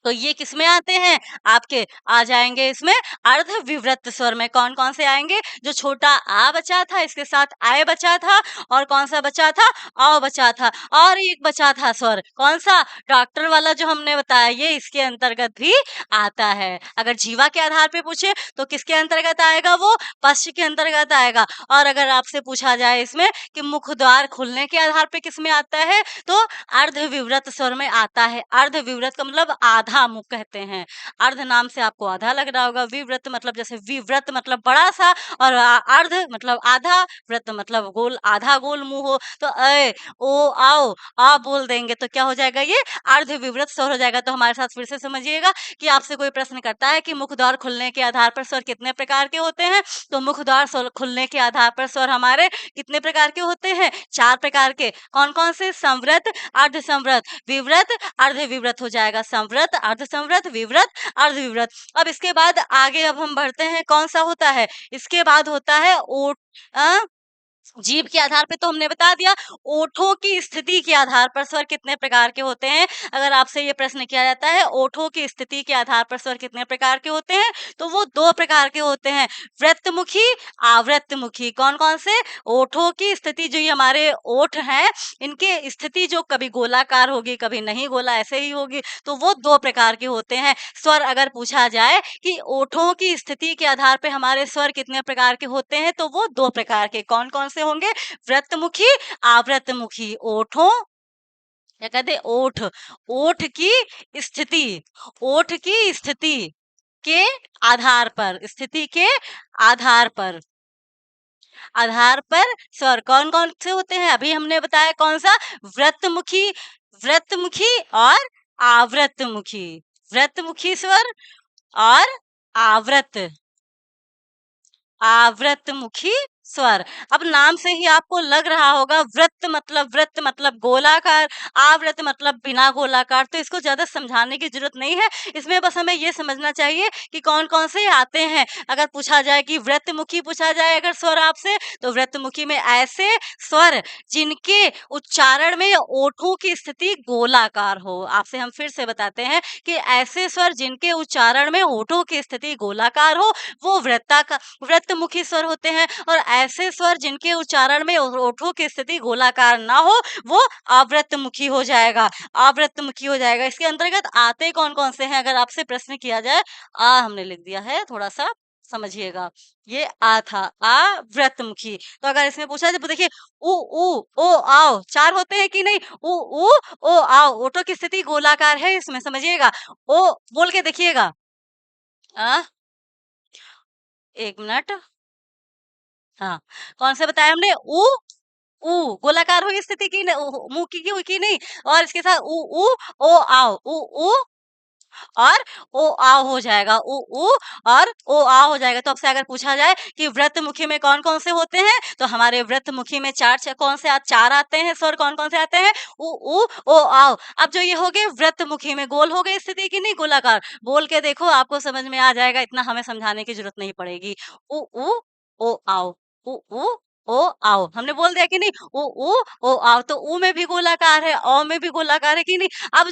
तो ये किसमें आते हैं? आपके आ जाएँगे इसमें अर्धविवृत्त स्वर में। कौन-कौन से आएँगे? जो छोटा आ बचा था, इसके साथ आय बचा था और कौन-सा बचा था? औ बचा था और एक बचा था स्वर, कौन-सा? डॉक्टर वाला जो हमने बताया, ये इसके अंतर्गत भी आता है। अगर जीवा के आधार पे पूछे तो किसके अंतर्गत आएगा वो? पश्च के अंतर्गत आएगा। और अगर आपसे पूछा जाए इसमें कि मुख द्वार खुलने के आधार पे किसमें आता है? तो अर्धविवृत्त स्वर में आता है। अर्धविवृत्त का मतलब आधा मुख कहते हैं। अर्ध नाम से आपको आधा लग रहा होगा। विवृत्त मतलब जैसे विवृत्त मतलब बड़ा सा और अर्ध मतलब आधा, वृत्त मतलब गोल, आधा गोल मुंह हो। तो अ, ओ, आओ, आ बोल देंगे तो क्या हो जाएगा? ये अर्धविवृत्त स्वर हो जाएगा। तो हमारे साथ फिर से समझिएगा कि आपसे कोई प्रश्न करता है कि मुख द्वार खुलने के आधार पर स्वर कितने प्रकार के होते हैं, तो मुख द्वार खुलने के आधार पर स्वर हमारे कितने प्रकार के होते हैं? 4 प्रकार के। कौन-कौन से? संवृत्त, अर्धसंवृत्त, विवृत्त, अर्धविवृत्त हो जाएगा। संवृत्त, अर्धसंवृत्त, विवृत्त, अर्धविवृत्त। अब इसके बाद आगे अब हम बढ़ते हैं, कौन-सा होता है? इसके बाद होता है ओठ, अ, जीभ के आधार पे तो हमने बता दिया। ओठों की स्थिति के आधार पर स्वर कितने प्रकार के होते हैं? अगर आपसे ये प्रश्न किया जाता है ओठों की स्थिति के आधार पर स्वर कितने प्रकार के होते हैं, तो वो 2 प्रकार के होते हैं, वृत्तमुखी, आवृत्तमुखी। कौन-कौन से? ओठों की स्थिति, जो ये हमारे ओठ हैं, इनकी स्थिति जो कभी गोलाकार होगी, कभी नहीं गोला ऐसे ही होगी, तो वो 2 प्रकार के होते हैं। स्वर अगर पूछा जाए कि ओठों की स्थिति के आधार पे हमारे स्वर कितने प्रकार के होते हैं, तो वो 2 प्रकार के। कौन-कौन से होंगे? वृत्तमुखी, आवृत्तमुखी। ओठों, क्या कहते हैं? ओठ, ओठ की स्थिति, ओठ की स्थिति के आधार पर, स्थिति के आधार पर, आधार पर स्वर कौन-कौन से होते हैं? अभी हमने बताया कौन-सा? वृत्तमुखी, वृत्तमुखी और आवृत्तमुखी। वृत्तमुखी स्वर और आवृत्त, आवृत्तमुखी स्वर। अब नाम से ही आपको लग रहा होगा वृत्त मतलब गोलाकार, आवृत्त मतलब बिना गोलाकार, तो इसको ज्यादा समझाने की जरूरत नहीं है। इसमें बस हमें ये समझना चाहिए कि कौन-कौन से आते हैं। अगर पूछा जाए कि वृत्तमुखी पूछा जाए अगर स्वर आपसे, तो वृत्तमुखी में ऐसे स्वर जिनके उच्चारण में ओठों की स्थिति गोलाकार हो। आपसे हम फिर से बताते हैं कि ऐसे स्वर जिनके उच्चारण में ओठों की स्थिति गोलाकार हो, वो वृत्तमुखी स्वर होते हैं। और ऐसे स्वर जिनके उच्चारण में ओठों की स्थिति गोलाकार ना हो, वो आवृत्तमुखी हो जाएगा, आवृत्तमुखी हो जाएगा। इसके अंतर्गत आते कौन-कौन से हैं? अगर आपसे प्रश्न किया जाए, आ हमने लिख दिया है, थोड़ा-सा समझिएगा। ये आ था, आवृत्तमुखी। तो अगर इसमें पूछा जाए तो देखिए उ, ऊ, ओ, आओ 4 होते हैं कि नहीं? उ, ऊ, ओ, आओ। ओठों की स्थिति गोलाकार है इसमें, समझिएगा। ओ बोल के देखिएगा। अ, 1 मिनट। हाँ, कौन सा बताया हमने? ऊ, गोलाकार हुई स्थिति की न, मुंह की हुई की नहीं, और इसके साथ उ, ऊ, ओ, आओ, उ, ऊ और ओ, आओ हो जाएगा। उ, ऊ और ओ, आओ हो जाएगा। तो आपसे अगर पूछा जाए कि वृत्तमुखी में कौन-कौन से होते हैं, तो हमारे वृत्तमुखी में 4 कौन से 4 आते हैं स्वर, कौन-कौन से आते हैं? उ, ऊ, ओ, आओ। अब जो ये हो गए वृत्तमुखी में, गोल हो गई स्थिति की नहीं गोलाकार, बोल के देखो आपको समझ में आ जाएगा, इतना हमें समझाने की जरूरत नहीं पड़ेगी। उ, ऊ, ओ, आओ, उ, ऊ, ओ, आओ। हमने बोल दिया कि नहीं? उ, ऊ, ओ, आओ। तो ऊ में भी गोलाकार है, औ में भी गोलाकार है कि नहीं? अब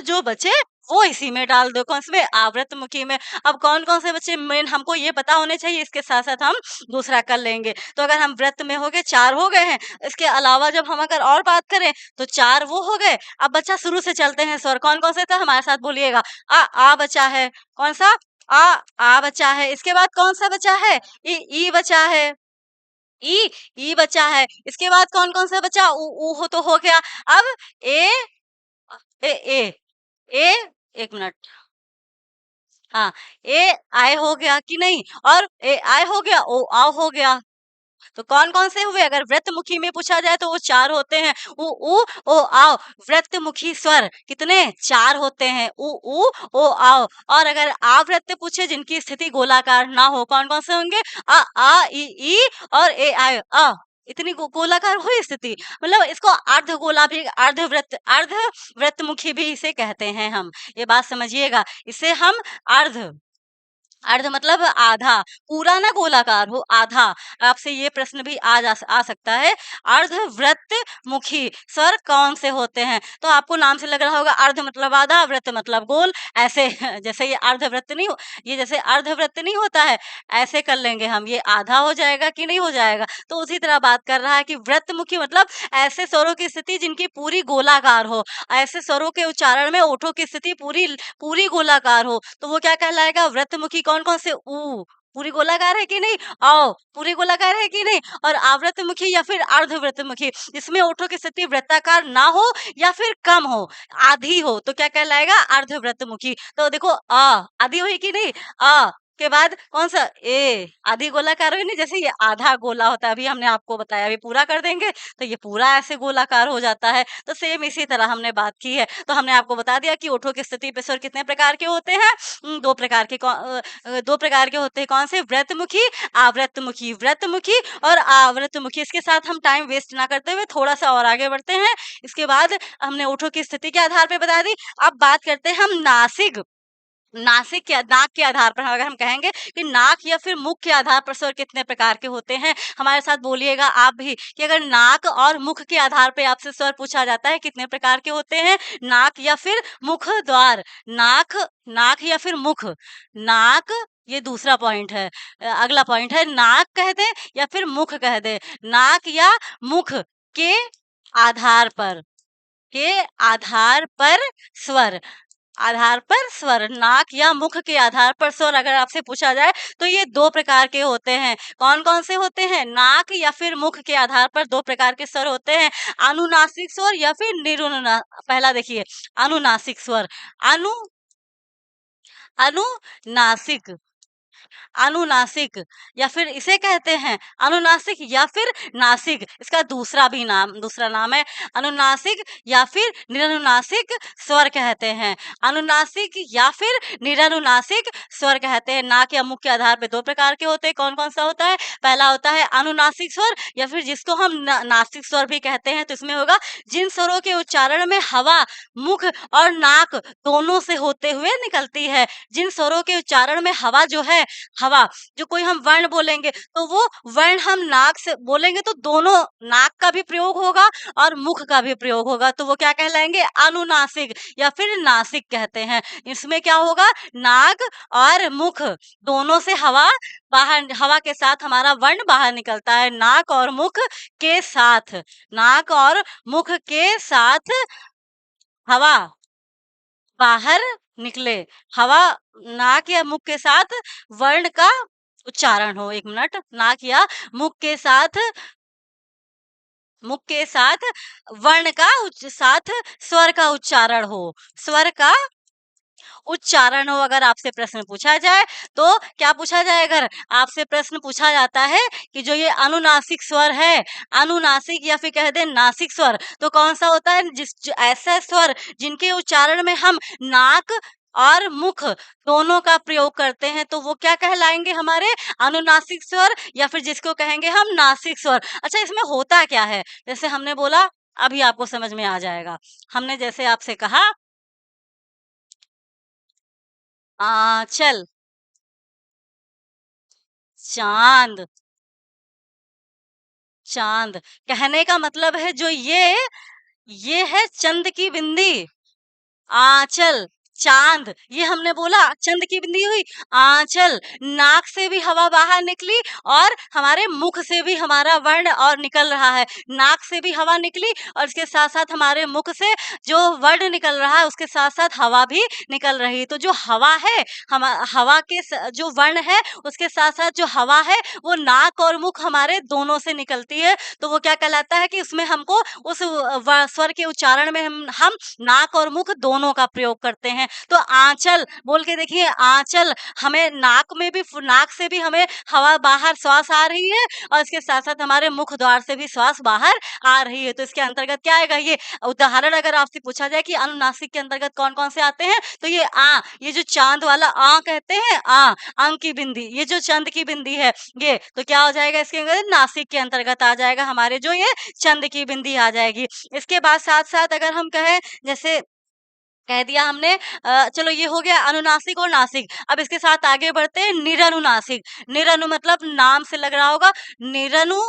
जो बचे वो इसी में डाल दो, कौन-से में? आवृत्तमुखी में। अब कौन-कौन से बचे मेन हमको ये पता होने चाहिए, इसके साथ-साथ हम दूसरा कर लेंगे। तो अगर हम वृत्त में हो गए, 4 हो गए हैं, इसके अलावा जब हम अगर और बात करें तो 4 वो हो गए। अब बच्चा शुरू से चलते हैं स्वर, कौन-कौन से था? हमारे साथ बोलिएगा। आ बचा है, कौन-सा? आ बचा है। इसके बाद कौन-सा बचा है? ई बचा है। ई, ई बचा है। इसके बाद कौन-कौन सा बचा? ऊ हो तो हो गया। अब ए ए ए ए 1 मिनट। हाँ, ए आय हो गया कि नहीं? और ए आय हो गया, ओ आओ हो गया। तो कौन-कौन से हुए? अगर व्रतमुखी में पूछा जाए तो वो 4 होते हैं। उ, ऊ, ओ, आओ। व्रतमुखी स्वर कितने? 4 होते हैं। उ, ऊ, ओ, आओ। और अगर आवृत्त पूछे जिनकी स्थिति गोलाकार ना हो, कौन-कौन से होंगे? आ, ई और ए, आय, इतनी गोलाकार हुई स्थिति। मतलब इसको अर्धगोला भी अर्धवृत्तमुखी भी इसे कहते हैं हम। ये बात समझिएगा। इसे हम अर्ध अर्ध मतलब आधा, पूरा ना गोलाकार हो, आधा। आपसे ये प्रश्न भी आ सकता है, अर्धवृत्तमुखी स्वर कौन से होते हैं? तो आपको नाम से लग रहा होगा अर्ध मतलब आधा, वृत्त मतलब गोल, ऐसे जैसे ये अर्धवृत्त नहीं हो ये जैसे अर्धवृत्त नहीं होता है, ऐसे कर लेंगे हम, ये आधा हो जाएगा कि नहीं हो जाएगा? तो उसी तरह बात कर रहा है कि वृत्तमुखी मतलब ऐसे स्वरों की स्थिति जिनकी पूरी गोलाकार हो, ऐसे स्वरों के उच्चारण में ओठों की स्थिति पूरी पूरी गोलाकार हो, तो वो क्या कहलाएगा? व्रतमुखी कौन-कौन से? ऊ, पूरी गोलाकार है कि नहीं? औ, पूरी गोलाकार है कि नहीं? और आवृतमुखी या फिर अर्धवृतमुखी, इसमें ओठों की स्थिति वृत्ताकार ना हो या फिर कम हो, आधी हो, तो क्या कहलाएगा? अर्धवृतमुखी। तो देखो आधी हुई कि नहीं? के बाद कौन-सा? ए, आधी गोलाकार हुई नहीं? जैसे ये आधा गोला होता है, अभी हमने आपको बताया, अभी पूरा कर देंगे, तो ये पूरा ऐसे गोलाकार हो जाता है। तो सेम इसी तरह हमने बात की है। तो हमने आपको बता दिया कि ओठों की स्थिति पे स्वर कितने प्रकार के होते हैं? 2 प्रकार के 2 प्रकार के होते हैं। कौन से? व्रतमुखी, आवृतमुखी। व्रतमुखी और आवृतमुखी। इसके साथ हम टाइम वेस्ट ना करते हुए थोड़ा-सा और आगे बढ़ते हैं। इसके बाद हमने ओठों की स्थिति के आधार पे बता दी। अब बात करते हैं हम नासिक नासिक के नाक के आधार पर अगर हम कहेंगे कि नाक या फिर मुख के आधार पर स्वर कितने प्रकार के होते हैं, हमारे साथ बोलिएगा आप भी कि अगर नाक और मुख के आधार पे आपसे स्वर पूछा जाता है कितने प्रकार के होते हैं? नाक या फिर मुख द्वार। नाक नाक या फिर मुख। नाक ये दूसरा पॉइंट है। अगला पॉइंट है नाक कह दें या फिर मुख कह दें। नाक या मुख के आधार पर के आधार पर स्वर नाक या मुख के आधार पर स्वर अगर आपसे पूछा जाए तो ये 2 प्रकार के होते हैं। कौन-कौन से होते हैं? नाक या फिर मुख के आधार पर 2 प्रकार के स्वर होते हैं। अनुनासिक स्वर या फिर पहला देखिए अनुनासिक स्वर। अनु अनुनासिक अनुनासिक या फिर इसे कहते हैं अनुनासिक या फिर नासिक। इसका दूसरा नाम है अनुनासिक या फिर निरनुनासिक स्वर कहते हैं। अनुनासिक या फिर निरनुनासिक स्वर कहते हैं। नाक या मुख के आधार पे 2 प्रकार के होते हैं। कौन-कौन सा होता है? पहला होता है अनुनासिक स्वर या फिर जिसको हम नासिक स्वर भी कहते हैं। तो इसमें होगा जिन स्वरों के उच्चारण में हवा मुख और नाक दोनों से होते हुए निकलती है। जिन स्वरों के उच्चारण में हवा जो है हवा, जो कोई हम वर्ण बोलेंगे तो वो वर्ण हम नाक से बोलेंगे तो दोनों नाक का भी प्रयोग होगा और मुख का भी प्रयोग होगा, तो वो क्या कहलाएंगे? अनुनासिक या फिर नासिक कहते हैं। इसमें क्या होगा? नाक और मुख दोनों से हवा के साथ हमारा वर्ण बाहर निकलता है। नाक और मुख के साथ हवा बाहर निकले। हवा नाक या मुख के साथ वर्ण का उच्चारण हो। 1 मिनट। नाक या मुख के साथ वर्ण का साथ स्वर का उच्चारण हो। स्वर का उच्चारण हो। अगर आपसे प्रश्न पूछा जाए तो क्या पूछा जाए? अगर आपसे प्रश्न पूछा जाता है कि जो ये अनुनासिक स्वर है, अनुनासिक या फिर कह दें नासिक स्वर, तो कौन सा होता है? ऐसा स्वर जिनके उच्चारण में हम नाक और मुख दोनों का प्रयोग करते हैं, तो वो क्या कहलाएंगे? हमारे अनुनासिक स्वर या फिर जिसको कहेंगे हम नासिक स्वर। अच्छा, इसमें होता क्या है? जैसे हमने बोला, अभी आपको समझ में आ जाएगा। हमने जैसे आपसे कहा आंचल, चाँद, चाँद कहने का मतलब है जो ये है चंद की बिंदी। आंचल, चांद, ये हमने बोला चंद की बिंदी हुई। आंचल, नाक से भी हवा बाहर निकली और हमारे मुख से भी हमारा वर्ण और निकल रहा है। नाक से भी हवा निकली और इसके साथ साथ हमारे मुख से जो वर्ण निकल रहा है उसके साथ साथ हवा भी निकल रही है। तो जो हवा है, हम हवा के जो वर्ण है उसके साथ साथ जो हवा है वो नाक और मुख हमारे दोनों से निकलती है। तो वो क्या कहलाता है कि उसमें हमको उस स्वर के उच्चारण में हम नाक और मुख दोनों का प्रयोग करते हैं। तो आंचल बोल के देखिए, आंचल हमें नाक में भी, नाक से भी हमें हवा बाहर श्वास आ रही है और इसके साथ साथ हमारे मुख द्वार से भी श्वास बाहर आ रही है। तो इसके अंतर्गत क्या आएगा, ये उदाहरण अगर आपसे पूछा जाए कि अनुनासिक के अंतर्गत कौन कौन से आते हैं, तो ये जो चांद वाला कहते हैं, अंग की बिंदी, ये जो चंद की बिंदी है ये, तो क्या हो जाएगा इसके अंदर, नासिक के अंतर्गत आ जाएगा हमारे, जो ये चंद की बिंदी आ जाएगी। इसके बाद साथ साथ अगर हम कहें, जैसे कह दिया हमने, चलो ये हो गया अनुनासिक और नासिक। अब इसके साथ आगे बढ़ते हैं निरनुनासिक। निरनु मतलब नाम से लग रहा होगा, निरनु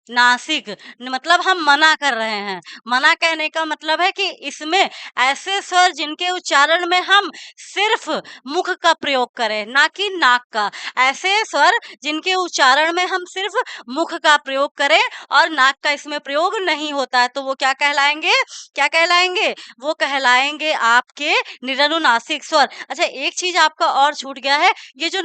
नासिक मतलब हम मना कर रहे हैं। मना कहने का मतलब है कि इसमें ऐसे स्वर जिनके उच्चारण में हम सिर्फ मुख का प्रयोग करें, ना कि नाक का। ऐसे स्वर जिनके उच्चारण में हम सिर्फ मुख का प्रयोग करें और नाक का इसमें प्रयोग नहीं होता है, तो वो क्या कहलाएंगे, क्या कहलाएंगे, वो कहलाएंगे आपके निरनुनासिक स्वर। अच्छा, एक चीज आपका और छूट गया है, ये जो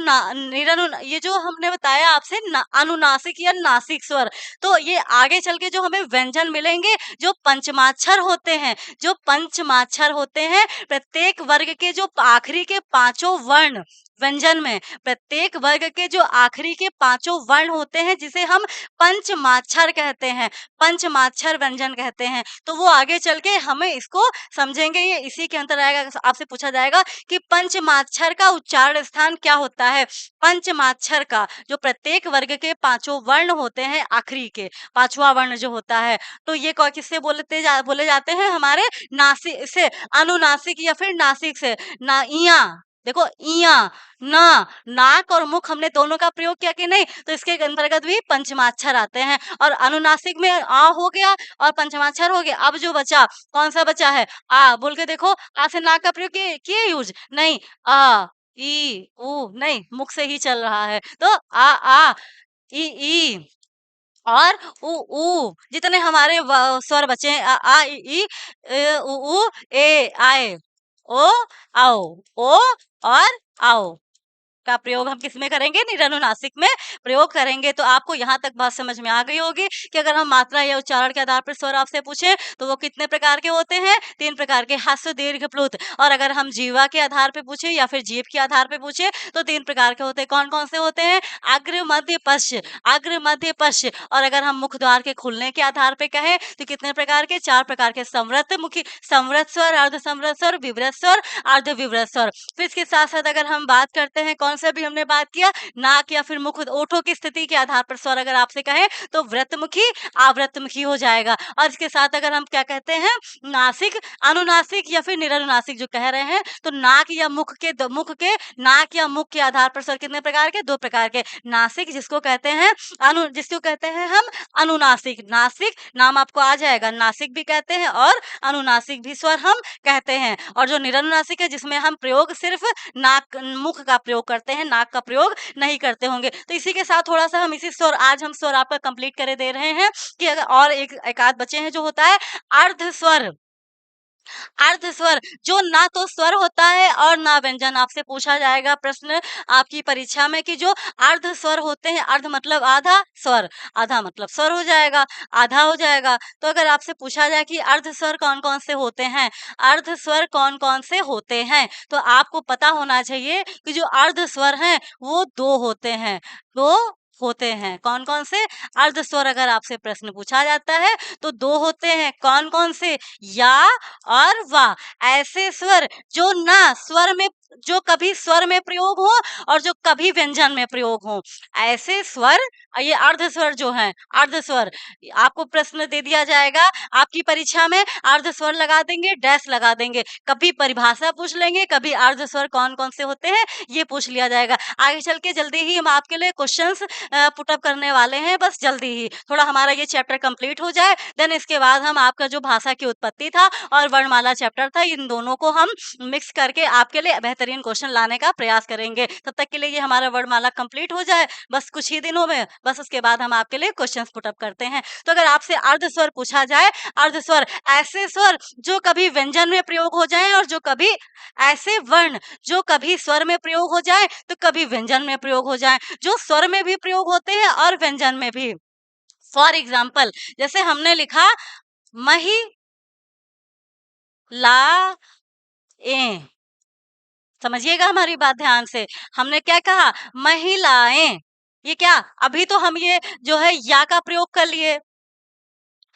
ये जो हमने बताया आपसे अनुनासिक या नासिक स्वर, तो ये आगे चल के जो हमें व्यंजन मिलेंगे जो पंचमाक्षर होते हैं, जो पंचमाक्षर होते हैं, प्रत्येक वर्ग के जो आखिरी के पांचों वर्ण व्यंजन में, प्रत्येक वर्ग के जो आखिरी के पांचों वर्ण होते हैं जिसे हम पंचमाक्षर कहते हैं, पंचमाक्षर व्यंजन कहते हैं। तो वो आगे चल के हमें इसको समझेंगे, ये इसी के अंतर आएगा। आपसे पूछा जाएगा कि पंचमाक्षर का उच्चारण स्थान क्या होता है। पंचमाक्षर का जो प्रत्येक वर्ग के पांचों वर्ण होते हैं, आखिरी के पांचवा वर्ण जो होता है, तो ये किससे बोले जाते हैं, हमारे नासिक से, अनुनासिक या फिर नासिक से। ना इया, देखो इया, ना, नाक और मुख हमने दोनों का प्रयोग किया कि नहीं, तो इसके अंतर्गत भी पंचमाक्षर आते हैं। और अनुनासिक में आ हो गया और पंचमाक्षर हो गया। अब जो बचा, कौन सा बचा है, आ, बोल के देखो, आ से नाक का प्रयोग किए यूज नहीं, आ ई ऊ नहीं, मुख से ही चल रहा है। तो आ ई और उ ऊ, जितने हमारे स्वर बचे हैं, आ ई उ ए आए, ओ आओ, ओ और आओ का प्रयोग हम किसमें करेंगे, निरनुनासिक में प्रयोग करेंगे। तो आपको यहाँ तक बात समझ में आ गई होगी कि अगर हम मात्रा या उच्चारण के आधार पर स्वर आपसे पूछे तो वो कितने प्रकार के होते हैं, 3 प्रकार के, ह्रस्व दीर्घ प्लुत। और अगर हम जीवा के आधार पे पूछे या फिर जीभ के आधार पे पूछे तो 3 प्रकार के होते हैं। कौन कौन से होते हैं, अग्र मध्य पश्च, अग्र मध्य पश्च। और अगर हम मुख द्वार के खुलने के आधार पे कहें तो कितने प्रकार के, 4 प्रकार के, संवृत मुखी, संवृत स्वर, अर्ध संवृत स्वर, विवृत स्वर, अर्ध विवृत स्वर। फिर इसके साथ साथ अगर हम बात करते हैं, कौन से भी हमने बात किया, नाक या फिर मुख, ओठों की स्थिति के आधार पर स्वर अगर आपसे कहें तो व्रतमुखी, आवृतमुखी हो जाएगा। और इसके साथ अगर हम क्या कहते हैं, नासिक, अनुनासिक या फिर निरनुनासिक जो कह रहे हैं, तो नाक या मुख के, नाक या मुख के आधार पर स्वर कितने प्रकार के, 2 प्रकार के। नासिक जिसको कहते हैं जिसको कहते हैं हम अनुनासिक, नासिक नाम आपको आ जाएगा, नासिक भी कहते हैं और अनुनासिक भी स्वर हम कहते हैं। और जो निरनुनासिक है जिसमें हम प्रयोग सिर्फ नाक, मुख का प्रयोग करते हैं, नाक का प्रयोग नहीं करते होंगे। तो इसी के साथ थोड़ा सा हम इसी स्वर, आज हम स्वर आपका कंप्लीट करे दे रहे हैं कि अगर और एक आध बचे हैं जो होता है अर्ध स्वर। अर्ध स्वर जो ना तो स्वर होता है और ना व्यंजन। आपसे पूछा जाएगा प्रश्न आपकी परीक्षा में कि जो अर्ध स्वर होते हैं, अर्ध मतलब आधा, स्वर आधा मतलब स्वर हो जाएगा, आधा हो जाएगा। तो अगर आपसे पूछा जाए कि अर्ध स्वर कौन कौन से होते हैं, अर्ध स्वर कौन कौन से होते हैं, तो आपको पता होना चाहिए कि जो अर्ध स्वर हैं वो 2 होते हैं, 2 होते हैं। कौन कौन से अर्ध स्वर अगर आपसे प्रश्न पूछा जाता है तो 2 होते हैं। कौन कौन से, या और वा। ऐसे स्वर जो ना स्वर में जो कभी स्वर में प्रयोग हो और जो कभी व्यंजन में प्रयोग हो। ऐसे स्वर, ये अर्ध स्वर जो हैं, अर्ध स्वर, आपको प्रश्न दे दिया जाएगा आपकी परीक्षा में, अर्ध स्वर लगा देंगे, डैश लगा देंगे। कभी परिभाषा पूछ लेंगे, कभी अर्ध स्वर कौन-कौन से होते हैं, ये पूछ लिया जाएगा। आगे चल के जल्दी ही हम आपके लिए क्वेश्चंस पुट अप करने वाले हैं, बस जल्दी ही। थोड़ा हमारा ये चैप्टर कंप्लीट हो जाए, देन इसके बाद हम आपका जो भाषा की उत्पत्ति था और वर्णमाला चैप्टर था, इन दोनों को हम मिक्स करके आपके लिए बेहतरीन क्वेश्चन लाने का प्रयास करेंगे। तब तक के लिए ये हमारा वर्णमाला कंप्लीट हो जाए, बस कुछ ही दिनों में, बस उसके बाद हम आपके लिए क्वेश्चंस पुट अप करते हैं। तो अगर आपसे अर्ध स्वर पूछा जाए, अर्ध स्वर ऐसे स्वर जो कभी व्यंजन में प्रयोग हो जाएं और जो कभी, ऐसे वर्ण जो कभी स्वर में प्रयोग हो जाए तो कभी व्यंजन में प्रयोग हो जाए, जो स्वर में भी प्रयोग होते हैं और व्यंजन में भी। फॉर एग्जाम्पल, जैसे हमने लिखा मही ला ए, समझिएगा हमारी बात ध्यान से। हमने क्या कहा? महिलाएं। ये क्या? अभी तो हम ये जो है या का प्रयोग कर लिए,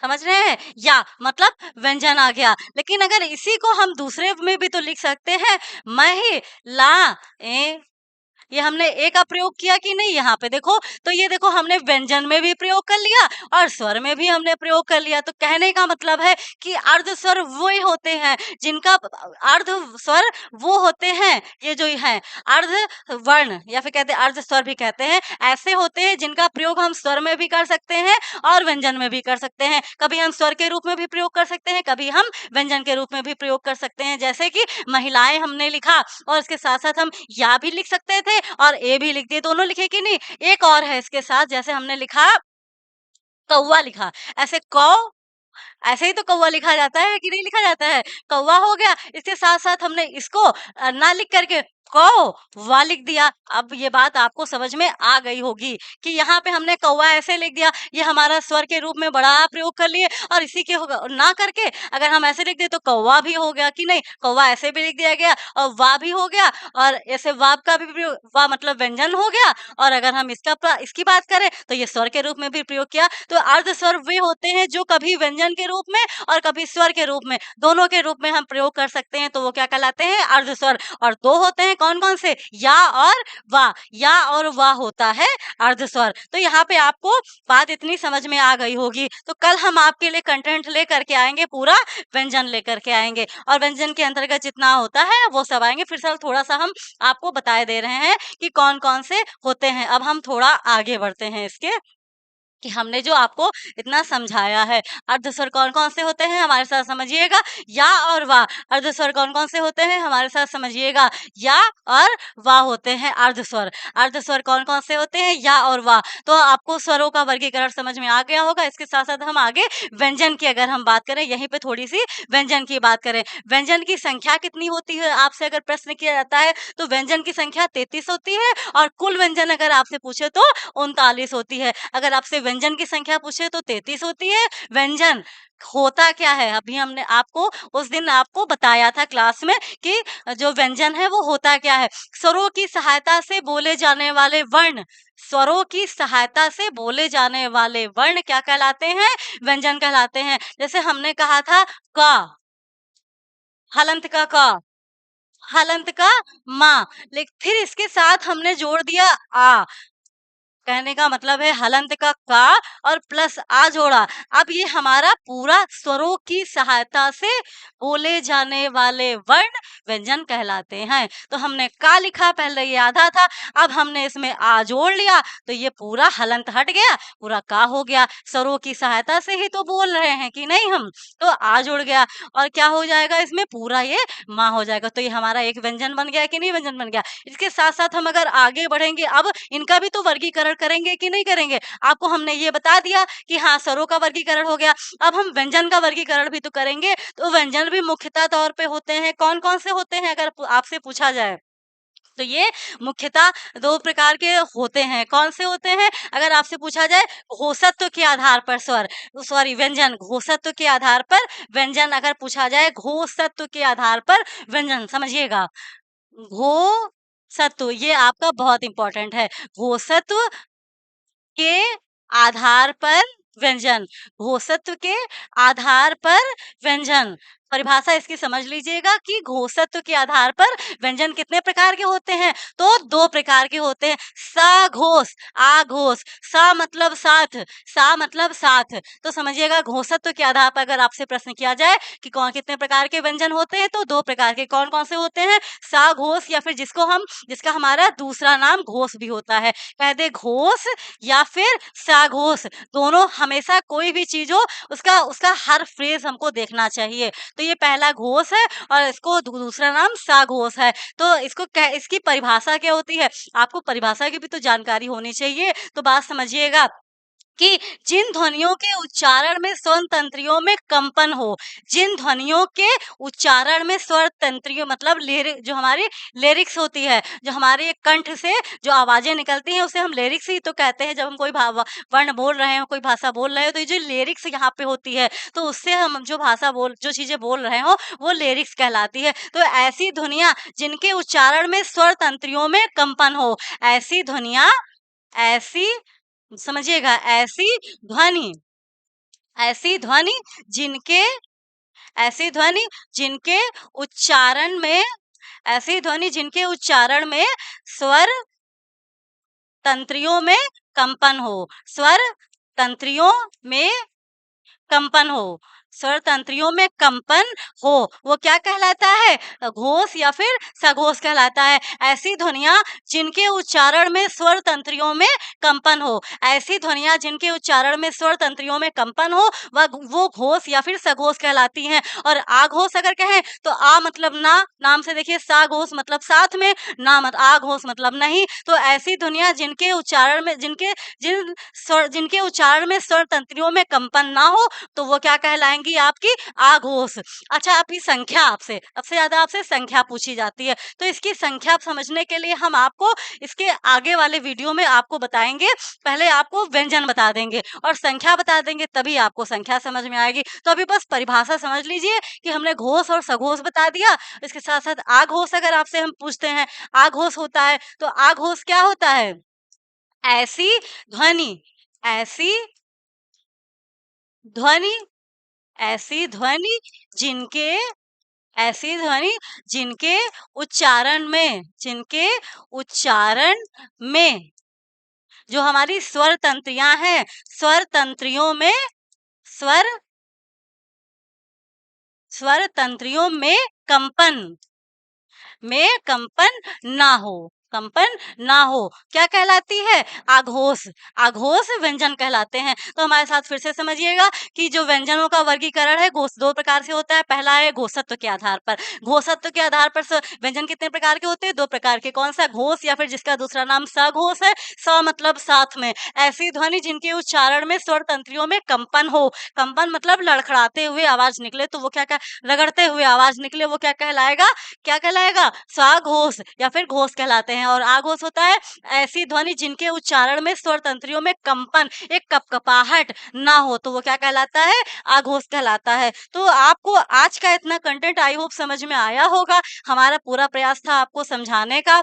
समझ रहे हैं? या मतलब व्यंजन आ गया। लेकिन अगर इसी को हम दूसरे में भी तो लिख सकते हैं, महिलाएं। ये हमने ए का प्रयोग किया कि नहीं यहाँ पे देखो, तो ये देखो हमने व्यंजन में भी प्रयोग कर लिया और स्वर में भी हमने प्रयोग कर लिया। तो कहने का मतलब है कि अर्ध स्वर वो ही होते हैं जिनका, अर्ध स्वर वो होते हैं, ये जो है अर्ध वर्ण या फिर कहते हैं अर्ध स्वर भी कहते हैं, ऐसे होते हैं जिनका प्रयोग हम स्वर में भी कर सकते हैं और व्यंजन में भी कर सकते हैं। कभी हम स्वर के रूप में भी प्रयोग कर सकते हैं, कभी हम व्यंजन के रूप में भी प्रयोग कर सकते हैं। जैसे कि महिलाएं हमने लिखा और इसके साथ साथ हम या भी लिख सकते थे और ए भी लिख दिए, दोनों लिखे कि नहीं? एक और है इसके साथ, जैसे हमने लिखा कौवा लिखा, ऐसे कौ, ऐसे ही तो कौवा लिखा जाता है कि नहीं लिखा जाता है? कौवा हो गया, इसके साथ-साथ हमने इसको ना लिख करके कौवा लिख दिया। अब ये बात आपको समझ में आ गई होगी कि यहाँ पे हमने कौवा ऐसे लिख दिया, ये हमारा स्वर के रूप में बड़ा प्रयोग कर लिए और इसी के होगा ना करके अगर हम ऐसे लिख दें तो कौवा भी हो गया कि नहीं? कौवा ऐसे भी लिख दिया गया और वा भी हो गया और ऐसे वाव का भी प्रयोग, वा मतलब व्यंजन हो गया और अगर हम इसकी बात करें तो ये स्वर के रूप में भी प्रयोग किया। तो अर्ध स्वर वे होते हैं जो कभी व्यंजन के रूप में और कभी स्वर के रूप में, दोनों के रूप में हम प्रयोग कर सकते हैं, तो वो क्या कहलाते हैं? अर्ध स्वर। और दो होते हैं कौन-कौन से? या और वा। या और वा होता है अर्ध स्वर। तो यहाँ पे आपको बात इतनी समझ में आ गई होगी। तो कल हम आपके लिए कंटेंट लेकर के आएंगे, पूरा व्यंजन लेकर के आएंगे और व्यंजन के अंतर्गत जितना होता है वो सब आएंगे। फिर से थोड़ा सा हम आपको बताए दे रहे हैं कि कौन-कौन से होते हैं। अब हम थोड़ा आगे बढ़ते हैं इसके, कि हमने जो आपको इतना समझाया है। अर्धस्वर कौन-कौन से होते हैं हमारे साथ समझिएगा, या और वा। अर्धस्वर कौन-कौन से होते हैं हमारे साथ समझिएगा, या और वा होते हैं अर्धस्वर। अर्धस्वर कौन-कौन से होते हैं, या और वा। तो आपको स्वरों का वर्गीकरण समझ में आ गया होगा। इसके साथ-साथ हम आगे व्यंजन की अगर हम बात करें, यहीं पे थोड़ी-सी व्यंजन की बात करें। व्यंजन की संख्या कितनी होती है आपसे अगर प्रश्न किया जाता है, तो व्यंजन की संख्या 33 होती है और कुल व्यंजन अगर आपसे पूछे तो 39 होती है। अगर आपसे व्यंजन की संख्या पूछे तो 33 होती है। व्यंजन होता क्या है? अभी हमने आपको उस दिन आपको बताया था क्लास में कि जो व्यंजन है वो होता क्या है? स्वरों की सहायता से बोले जाने वाले वर्ण, स्वरों की सहायता से बोले जाने वाले वर्ण क्या कहलाते हैं? व्यंजन कहलाते हैं। जैसे हमने कहा था क, हलंत का क, हलंत का मा, फिर इसके साथ हमने जोड़ दिया आ। कहने का मतलब है हलंत का का और प्लस आ जोड़ा। अब ये हमारा पूरा स्वरों की सहायता से बोले जाने वाले वर्ण व्यंजन कहलाते हैं। तो हमने का लिखा, पहले ये आधा था, अब हमने इसमें आ जोड़ लिया तो ये पूरा हलंत हट गया, पूरा का हो गया। स्वरों की सहायता से ही तो बोल रहे हैं कि नहीं हम, तो आ जुड़ गया और क्या हो जाएगा इसमें? पूरा ये माँ हो जाएगा। तो ये हमारा एक व्यंजन बन गया कि नहीं व्यंजन बन गया। इसके साथ साथ हम अगर आगे बढ़ेंगे, अब इनका भी तो वर्गीकरण करेंगे कि नहीं करेंगे। आपको हमने ये बता दिया कि हाँ स्वरों का वर्गीकरण हो गया, अब हम व्यंजन का वर्गीकरण भी तो करेंगे। तो व्यंजन भी मुख्यतः तौर पे होते हैं, कौन कौन से होते हैं अगर आपसे पूछा जाए तो ये मुख्यतः दो प्रकार के होते हैं। कौन से होते हैं? अगर आपसे पूछा जाए घोषत्व के आधार पर स्वर, सॉरी व्यंजन, घोषत्व के आधार पर व्यंजन अगर पूछा जाए, घोषत्व के आधार पर व्यंजन, समझिएगा घोषत्व ये आपका बहुत इंपॉर्टेंट है। घोषत्व के आधार पर व्यंजन, घोषत्व के आधार पर व्यंजन, परिभाषा इसकी समझ लीजिएगा कि घोषत्व के आधार पर व्यंजन कितने प्रकार के होते हैं, तो 2 प्रकार के होते हैं। सघोष, आघोष, स मतलब साथ, सा मतलब साथ। तो समझिएगा घोषत्व के आधार पर अगर आपसे प्रश्न किया जाए कि कौन कितने प्रकार के व्यंजन होते हैं, तो 2 प्रकार के कौन-कौन से होते हैं? सघोष या फिर जिसका हमारा दूसरा नाम घोष भी होता है। कह दे घोष या फिर सघोष, दोनों हमेशा कोई भी चीज़ हो उसका उसका हर फ्रेज़ हमको देखना चाहिए। तो ये पहला घोष है और इसको दूसरा नाम सघोष है। तो इसकी परिभाषा क्या होती है? आपको परिभाषा की भी तो जानकारी होनी चाहिए। तो बात समझिएगा कि जिन ध्वनियों के उच्चारण में स्वर तंत्रियों में कंपन हो, जिन ध्वनियों के उच्चारण में स्वर तंत्रियों मतलब जो हमारी लिरिक्स होती है, जो हमारे कंठ से जो आवाजें निकलती हैं उसे हम लिरिक्स ही तो कहते हैं। जब हम कोई वर्ण बोल रहे हो, कोई भाषा बोल रहे हो, तो ये जो लिरिक्स यहाँ पे होती है, तो उससे हम जो चीजें बोल रहे हो वो लिरिक्स कहलाती है। तो ऐसी ध्वनियां जिनके उच्चारण में स्वर तंत्रियों में कंपन हो, ऐसी ध्वनियां ऐसी समझिएगा ऐसी ध्वनि जिनके ऐसी ध्वनि जिनके उच्चारण में ऐसी ध्वनि जिनके उच्चारण में स्वर तंत्रियों में कंपन हो, स्वर तंत्रियों में कंपन हो, स्वर तंत्रियों में कंपन हो, वो क्या कहलाता है? घोष या फिर सघोष कहलाता है। ऐसी ध्वनियां जिनके उच्चारण में स्वर तंत्रियों में कंपन हो, ऐसी ध्वनियां जिनके उच्चारण में स्वर तंत्रियों में कंपन हो, वो घोष या फिर सघोष कहलाती हैं। और आघोष अगर कहें तो आ मतलब ना, नाम से देखिए साघोष मतलब साथ में, ना मत आघोष मतलब नहीं। तो ऐसी ध्वनियां जिनके उच्चारण में जिनके उच्चारण में स्वर तंत्रियों में कंपन ना हो, तो वो क्या कहलाएंगी? आपकी आघोष। अच्छा, आपकी संख्या आपसे सबसे ज्यादा आपसे संख्या पूछी जाती है, तो इसकी संख्या समझने के लिए हम आपको इसके आगे वाले वीडियो में आपको बताएंगे। पहले आपको व्यंजन बता देंगे और संख्या बता देंगे, तभी आपको संख्या समझ में आएगी। तो अभी बस परिभाषा समझ लीजिए कि हमने घोष और सघोष बता दिया। इसके साथ साथ आघोष अगर आपसे हम पूछते हैं, आघोष होता है, तो आघोष क्या होता है? ऐसी ध्वनि ऐसी ध्वनि ऐसी ध्वनि जिनके ऐसी ध्वनि जिनके उच्चारण में जो हमारी स्वर तंत्रियां हैं, स्वर तंत्रियों में स्वर स्वर तंत्रियों में कंपन ना हो, कंपन ना हो, क्या कहलाती है? आघोष। आघोष व्यंजन कहलाते हैं। तो हमारे साथ फिर से समझिएगा कि जो व्यंजनों का वर्गीकरण है घोष 2 प्रकार से होता है। पहला है घोषत्व के आधार पर। घोषत्व के आधार पर व्यंजन कितने प्रकार के होते हैं? 2 प्रकार के। कौन सा? घोष या फिर जिसका दूसरा नाम सघोष है। स मतलब साथ में। ऐसी ध्वनि जिनके उच्चारण में स्वर तंत्रियों में कंपन हो, कंपन मतलब लड़खड़ाते हुए आवाज निकले, तो वो क्या रगड़ते हुए आवाज निकले, वो क्या कहलाएगा? सघोष या फिर घोष कहलाते हैं। और आघोष होता है ऐसी ध्वनि जिनके उच्चारण में स्वर तंत्रियों में कंपन, एक कपकपाहट ना हो, तो वो क्या कहलाता है? आघोष कहलाता है। तो आपको आज का इतना कंटेंट आई होप समझ में आया होगा। हमारा पूरा प्रयास था आपको समझाने का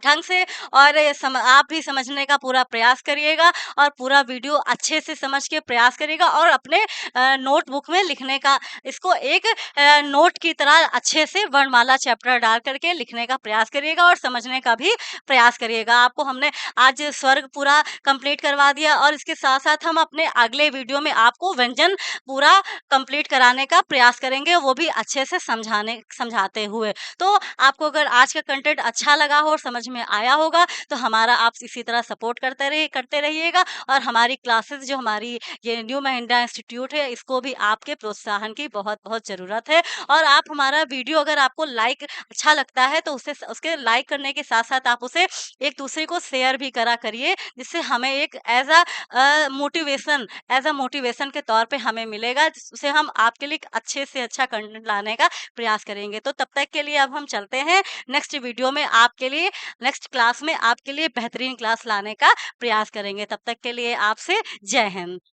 ढंग से, और आप भी समझने का पूरा प्रयास करिएगा और पूरा वीडियो अच्छे से समझ के प्रयास करिएगा और अपने नोटबुक में लिखने का, इसको एक नोट की तरह अच्छे से वर्णमाला चैप्टर डाल करके लिखने का प्रयास करिएगा और समझने का भी प्रयास करिएगा। आपको हमने आज स्वर्ग पूरा कंप्लीट करवा दिया और इसके साथ साथ हम अपने अगले वीडियो में आपको व्यंजन पूरा कंप्लीट कराने का प्रयास करेंगे, वो भी अच्छे से समझाते हुए। तो आपको अगर आज का कंटेंट अच्छा लगा हो और समझ में आया होगा, तो हमारा आप इसी तरह सपोर्ट करते रहिएगा और हमारी क्लासेस जो हमारी ये न्यू महिंद्रा इंस्टीट्यूट है, इसको भी आपके प्रोत्साहन की बहुत-बहुत ज़रूरत है। और आप हमारा वीडियो अगर आपको अच्छा लगता है, तो उसके लाइक करने के साथ-साथ आप उसे एक दूसरे को शेयर भी करा करिए, जिससे हमें एक एज़ अ मोटिवेशन के तौर पे हमें मिलेगा, जिससे हम आपके लिए एक अच्छे से अच्छा कंटेंट लाने का प्रयास करेंगे। तो तब तक के लिए अब हम चलते हैं नेक्स्ट वीडियो में आपके लिए, नेक्स्ट क्लास में आपके लिए बेहतरीन क्लास लाने का प्रयास करेंगे। तब तक के लिए आपसे जय हिंद।